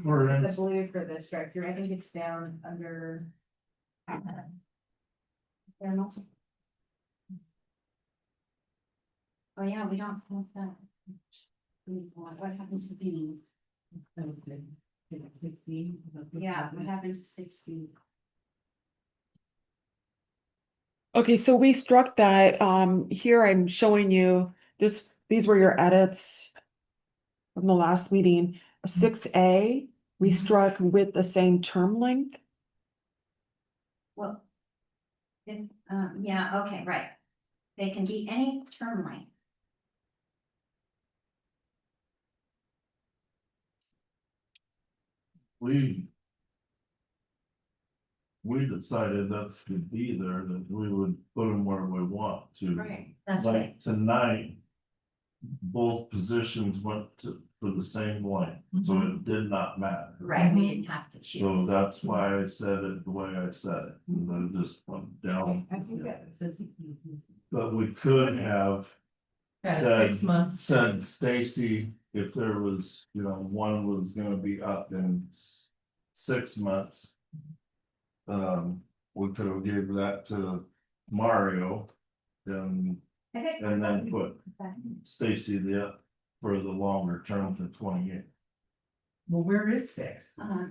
For The instance- blue for the structure, I think it's down under. There multiple. Oh, yeah, we don't have that. What happens to B? Yeah, what happens to 6B? Okay, so we struck that, here I'm showing you these were your edits from the last meeting. 6A, we struck with the same term length. Well. If, yeah, okay, right. They can be any term length. We decided that's to be there, that we would put them where we want to. That's right. Like tonight. Both positions went for the same length, so it did not matter. Right, we didn't have to So choose. that's why I said it the way I said it, and then just went down. I think that's. But we could have That's said, 6 months. said Stacy, if there was, one was gonna be up in 6 months. We could have gave that to Mario. And then put Stacy for the longer term to 28. Well, where is 6? Well,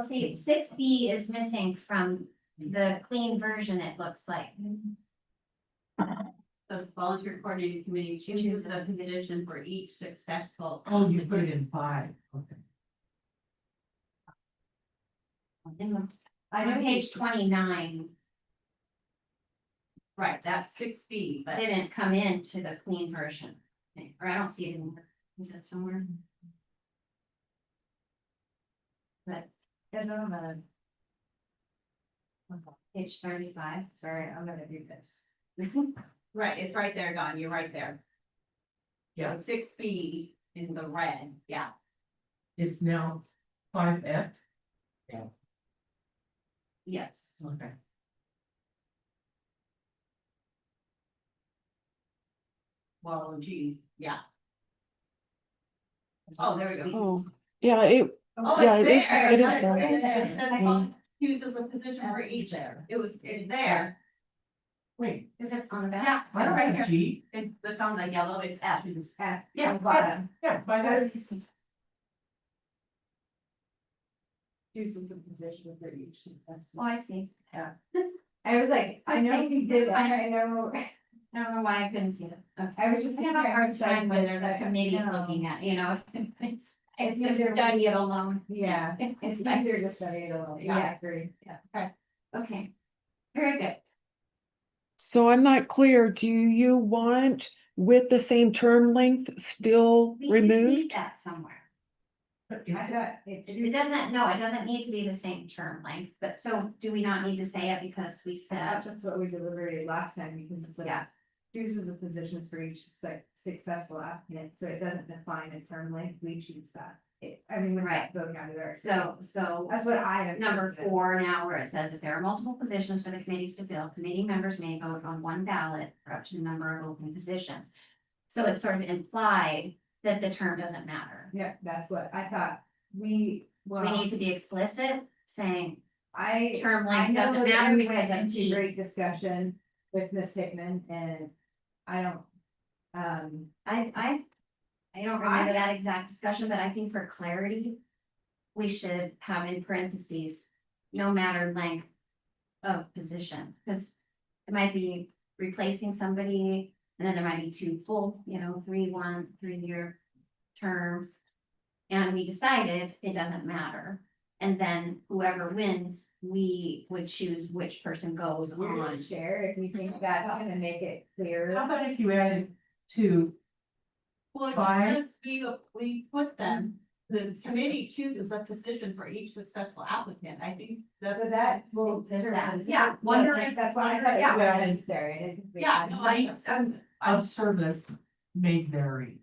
see, 6B is missing from the clean version, it looks like. The volunteer coordinating committee chooses the position for each successful. Oh, you put it in 5, okay. I know page 29 Right, that's 6B, but didn't come into the clean version, or I don't see it in, is it somewhere? But Is it on the, page 35, sorry, I'm gonna do this. right, it's right there, Dawn, you're right there. Yeah. So 6B in the red, yeah. It's now 5F. Yes. Okay. Well, G, yeah. Oh, there we go. Oh, yeah, it, Oh, yeah, it's it is, there. it is It's there. there. It says Yeah. chooses a position for each. There. It's there. Wait, is it on the back? Yeah, I it's don't right have here. G. It's on the yellow, it's F. F, Yeah, on the bottom. Yeah, by Where that. is this? Chooses a position for each. Oh, I see. I was like, I know we did, I know. I don't know why I couldn't see it. Okay. I was just I have a hard time when there's a like, committee no. looking at, you know, it's It's just easier- study it alone. Yeah, it's easier to study it alone, yeah, I agree. Okay, very good. So I'm not clear, do you want with the same term length still We can leave removed? that somewhere. But I it's- thought it. It doesn't, no, it doesn't need to be the same term length, but so do we not need to say it because we said, That's what we deliberated last time, because it Yeah. says chooses the positions for each successful applicant, so it doesn't define a term length, we choose that. I mean, with Right. that vocabulary. so That's what I. number understood. 4 now, where it says if there are multiple positions for the committees to fill, committee members may vote on one ballot for up to the number of open positions. So it's sort of implied that the term doesn't matter. Yeah, that's what I thought, we We need to be explicit, saying I. term I length know doesn't that matter we because went of into T. great discussion with Miss Hickman, and I don't. I don't remember that exact discussion, but I think for clarity. We should have in parentheses, no matter length of position, because it might be replacing somebody. And then there might be 2 full, 3-year terms. And we decided it doesn't matter. And then whoever wins, we would choose which person goes You're gonna on. share if you think that's gonna make it clear. How about if you added 2? Well, it Fine. just says we put them, the committee chooses a position for each successful applicant. I think that's. So that's. Yeah, wondering- That's why I thought it was Yeah. necessary. I didn't think we Yeah, had- no, I'm Of service may vary.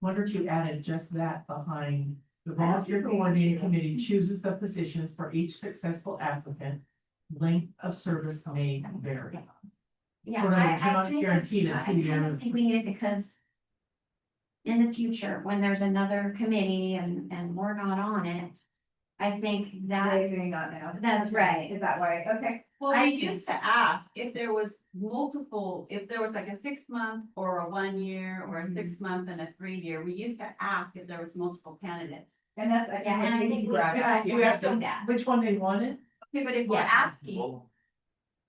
Wonder if you added just that behind the volunteer coordinating committee chooses the positions for each successful applicant. Length of service may vary. Yeah, Sort of, I you're not kind of, guaranteed it, I can you kind guarantee- of think we need it because. In the future, when there's another committee and we're not on it. I think that, They're doing that now. That's right. Is that why? Okay. Well, I we think- used to ask if there was multiple, if there was like a 6-month or a 1 year or a 6-month and a 3-year, we used to ask if there was multiple candidates. And that's. yeah, and I think we brought up. should You asked do them that. which one they wanted? Okay, but if we're Yeah. asking,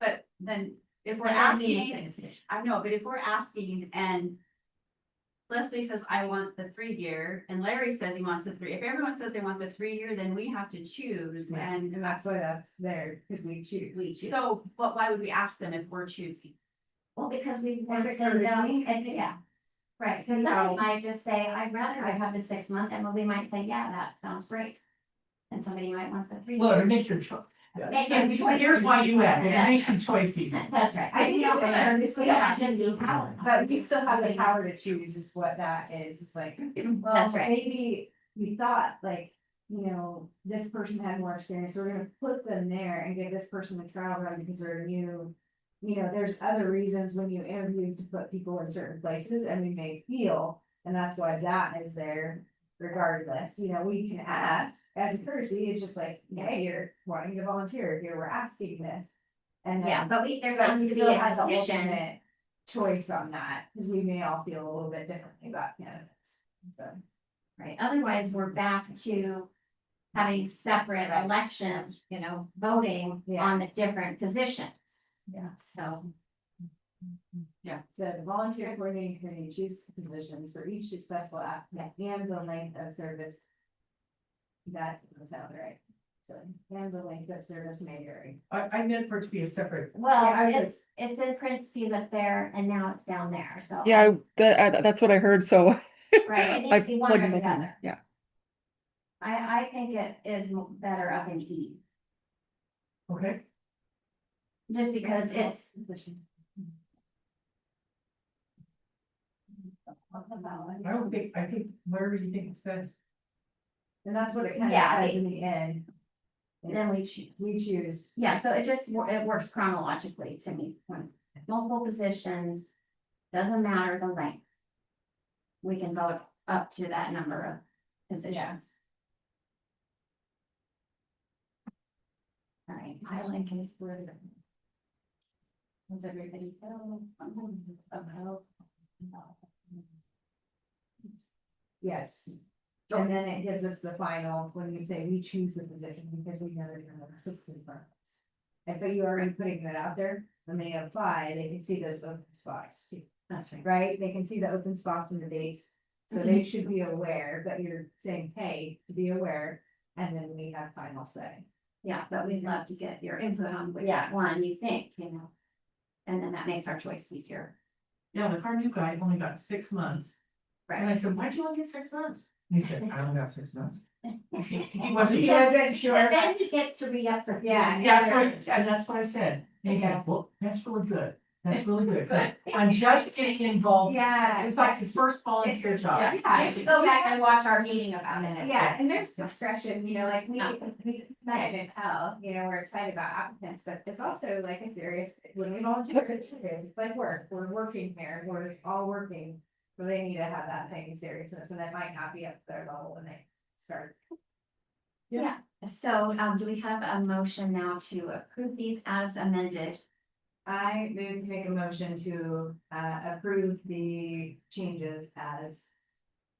but then if we're But then we make the asking, decision. I know, but if we're asking and. Leslie says, I want the 3-year, and Larry says he wants the 3, if everyone says they want the 3-year, then we have to choose, And and that's why that's there, because we choose. so, but why would we ask them if we're choosing? Well, because we Is want it to know, courtesy? and yeah. Right, so See somebody how- might just say, I'd rather have the 6-month, and we might say, yeah, that sounds great. And somebody might want the 3 Well, to year. make your choice. Make your choice. Here's why you add it, Yeah. make your choice easy. That's right. I think We don't- that's we don't have to do power. But we still have the power to choose is what that is. It's like, well, That's right. maybe we thought like, this person had more experience, so we're gonna put them there and give this person a trial run because they're new. There's other reasons when you interview to put people in certain places and we may feel, and that's why that is there. Regardless, we can ask as a courtesy, it's just like, hey, you're wanting to volunteer, here, we're asking this. And Yeah, then, but there but has we to be still a have the decision. ultimate choice on that, because we may all feel a little bit differently about candidates, so. Right, otherwise we're back to having separate Right. elections, voting Yeah. on the different positions. Yeah. So, So the volunteer coordinating committee chooses the positions for each successful applicant and the length of service. That goes out right. So, and the length of service may vary. I meant for it to be a separate, Well, Yeah, I was it's in parentheses up there and now it's down there, so. Yeah, that's what I heard, so. Right, it needs I to be one plugged or them the in, other. yeah. I think it is better up in E, okay? just because it's. I think, wherever you think it's best. And that's what it kind of Yeah, says in the end. Then we choose. We choose. Yeah, so it just, it works chronologically to me, when multiple positions, doesn't matter the length. We can vote up to that number of positions. All right, I like his word. Does everybody feel? About? Yes. And then it gives us the final, when you say we choose the position, because we never know what's in front of us. And but you are already putting that out there, when they apply, they can see those open spots, That's right. right? They can see the open spots and the dates. So they should be aware, but you're saying, hey, to be aware, and then we have final say. Yeah, but we'd love to get your input on which Yeah. one you think, you know. And then that makes our choice easier. Yeah, like our new guy only got 6 months. And I said, why'd you only get 6 months? And he said, I only got 6 months. He wasn't sure. And then he gets to re-up for. Yeah, That's what I said. And he Yeah. said, well, that's really good. That's really good. 'Cause I'm just getting involved. Yeah. It's like his first volunteer It's- job. yeah. You should go back and watch our meeting about it. Yeah, and there's discretion, you know, like we can tell, you know, we're excited about applicants, but it's also like a serious, when we volunteer, it's like work, we're working here, we're all working. So they need to have that same seriousness, and that might not be up to their level when they start. Yeah, so do we have a motion now to approve these as amended? I move to make a motion to approve the changes as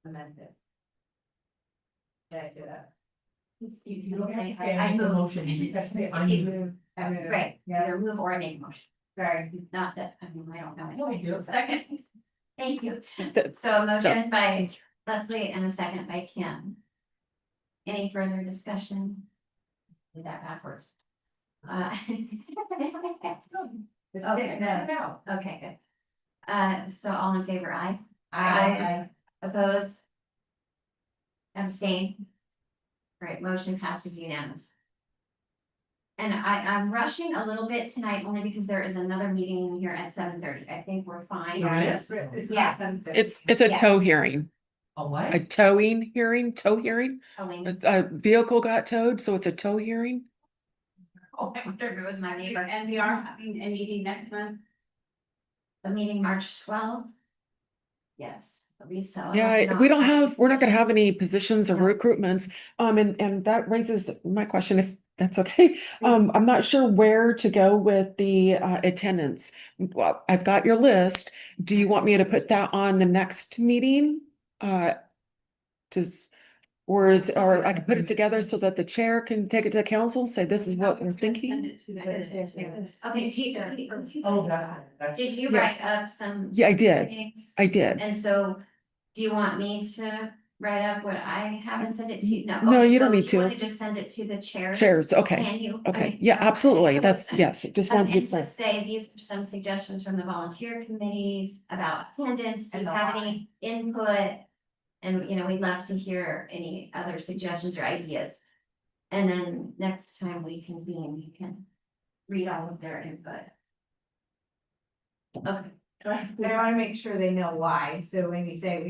amended. Did I say that? You don't have to say I I move move. motion, you just have to say I It's move. either- Right, it's Yeah. either move or I make a motion. Sorry, not that, I mean, I don't know. No big deal. Second. Thank you. That's- So a motion by Leslie and a second by Kim. Any further discussion? Did that backwards. It's Okay. getting that out. Okay, good. So all in favor, aye? Aye. Oppose? Abstain? Right, motion passes unanimous. And I'm rushing a little bit tonight only because there is another meeting in here at 7:30. I think we're fine. Yes. Yeah. It's a Yeah. tow hearing, A a what? tow hearing. Elaine. A vehicle got towed, so it's a tow hearing. Oh, I wonder if it was my neighbor. And we are having a meeting next month. The meeting March 12th? Yes, I believe so. Yeah, we're not gonna have any positions or No. recruitments. And that raises my question, if that's okay. I'm not sure where to go with the attendance. Well, I've got your list. Do you want me to put that on the next meeting? Or I can put it together so that the chair can take it to the council, say this is what we're thinking? Okay, Oh, that's. did you Yes. write up some? Yeah, I did. things? I did. And so, do you want me to write up what I haven't sent it to you? No, Okay, you don't so need do you to. wanna just send it to the chair? Chairs, okay, Can you? okay, yeah, absolutely, that's, yes, just wanted to And be clear. just say, these are some suggestions from the volunteer committees about attendance, do you have any input? And, you know, we'd love to hear any other suggestions or ideas. And then next time we convene, you can read all of their input. Okay. I wanna make sure they know why, so when you say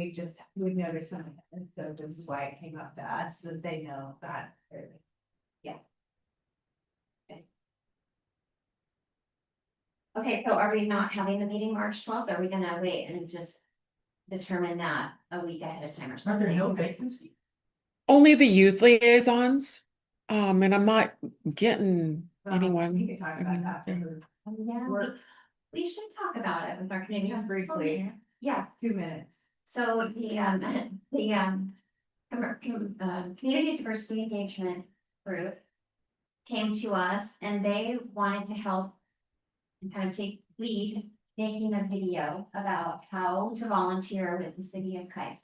we've noticed something, so this is why it came up to us, so they know that. Okay, so are we not having the meeting March 12th? Are we gonna wait and just determine that a week ahead of time or Are something? there no vacancy? Only the youth liaisons, and I'm not getting anyone. You can talk about that after Yeah, work, we should talk about it with our community. Just briefly. Yeah, 2 minutes. so community diversity engagement group came to us and they wanted to help and kind of take lead making a video about how to volunteer with the city of Kaiser.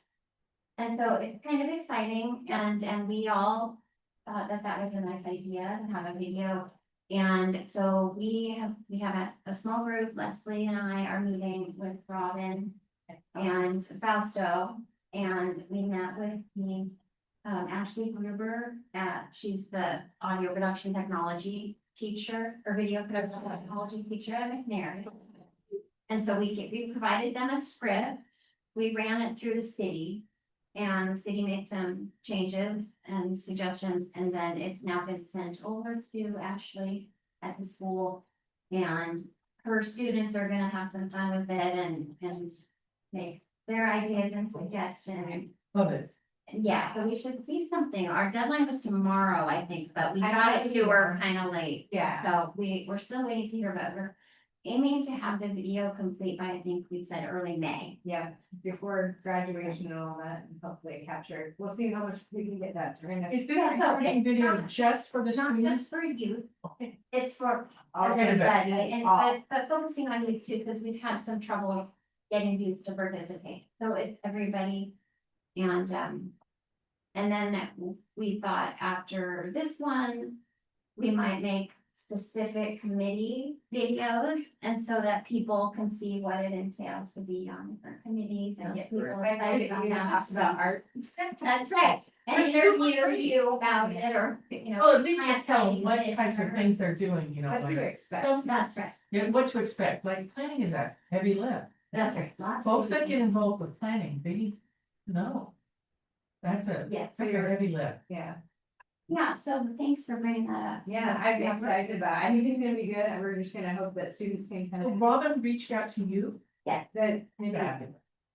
And so it's kind of exciting and we all thought that that was a nice idea to have a video. And so we have a small group, Leslie and I are meeting with Robin and Fausto. And we met with the Ashley Gruber, she's the audio production technology teacher or video production technology teacher at McNair. And so we provided them a script, we ran it through the city. And the city made some changes and suggestions, and then it's now been sent over to Ashley at the school. And her students are gonna have some fun with it and make their ideas and suggestions. Love it. Yeah, so we should see something. Our deadline was tomorrow, I think, but we got it to her kind of late. Yeah. So we're still waiting to hear, but we're aiming to have the video complete by, I think we said early May. Yeah, before graduation and all that, and hopefully captured. We'll see how much we can get that during the. Is this Yeah, no, recording it's video not- just for the Not students? just for youth, Okay. it's for All of it. everybody, and All. but focusing on youth too, because we've had some trouble getting youth to participate, so it's everybody. And then we thought after this one, we might make specific committee videos, and so that people can see what it entails to be on different committees and get people excited about that. art. That's right, and interview you about it, or, you know. Well, at least just tell them what planning, types of things they're doing, you know. What to like- expect. So- That's right, Yeah, what to expect, like planning is a heavy lift. that's right. Lots of Folks that people. get involved with planning, they need to know. That's a Yes, heavy lift. Yeah, yeah, so thanks for bringing that up. yeah, I'm excited about it. I think it's gonna be good, and we're just gonna hope that students can kind So of. Robin reached out to you? That, Yeah.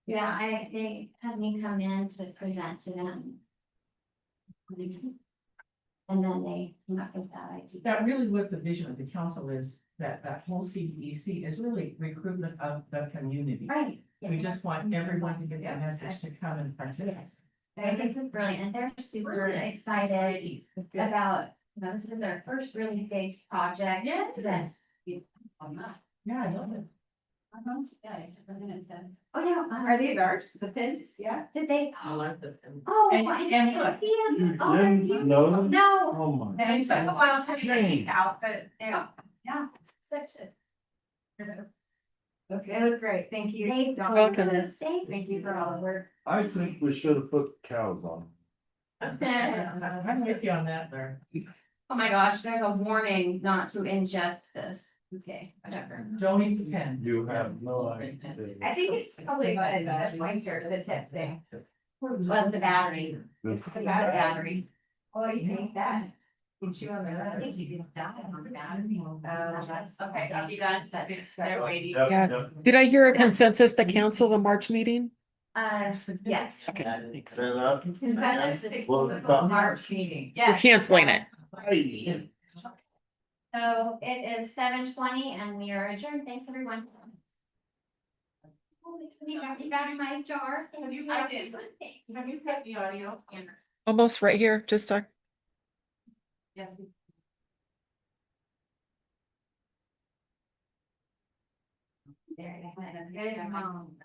Yeah, they had me come in to present to them. And then they came up with that idea. That really was the vision of the council, is that whole CDEC is really recruitment of the community. Right. We just want everyone to get that message to come and participate. Yes, I think it's brilliant, and they're super excited about, you know, this is their first really big project. Yeah. That's. Yeah, I love it. Oh, yeah. Are these ours, the pins? Yeah. Did they? I like the. Oh, And- I and didn't look. see them. You Oh, didn't you- know them? No. Oh my. And it took a while to Jane. out, but yeah. Yeah, such a. Okay, they look great. Thank you. They- Dawn. Welcome. Thank you for all the work. I think we should have put cows on. I'm with you on that, Larry. Oh my gosh, there's a warning not to ingest this. Okay, whatever. Don't eat the pen. You have no idea. I think it's probably the pointer, the tip thing. Was the battery. Good. It's the battery. Oh, you think that? Can chew on the I think battery. you can die on the battery. Oh, that's. Okay, so you guys, they're waiting. Yep, Yeah. yep. Did I hear a consensus to cancel the March meeting? Yes. Okay, thanks. Set up. Consensus to Well, the March meeting. We're canceling it. Hey. So it is 7:20 and we are adjourned. Thanks, everyone. You got in my jar. I did. Have you cut the audio? Almost right here, just a. Yes. There, good mom.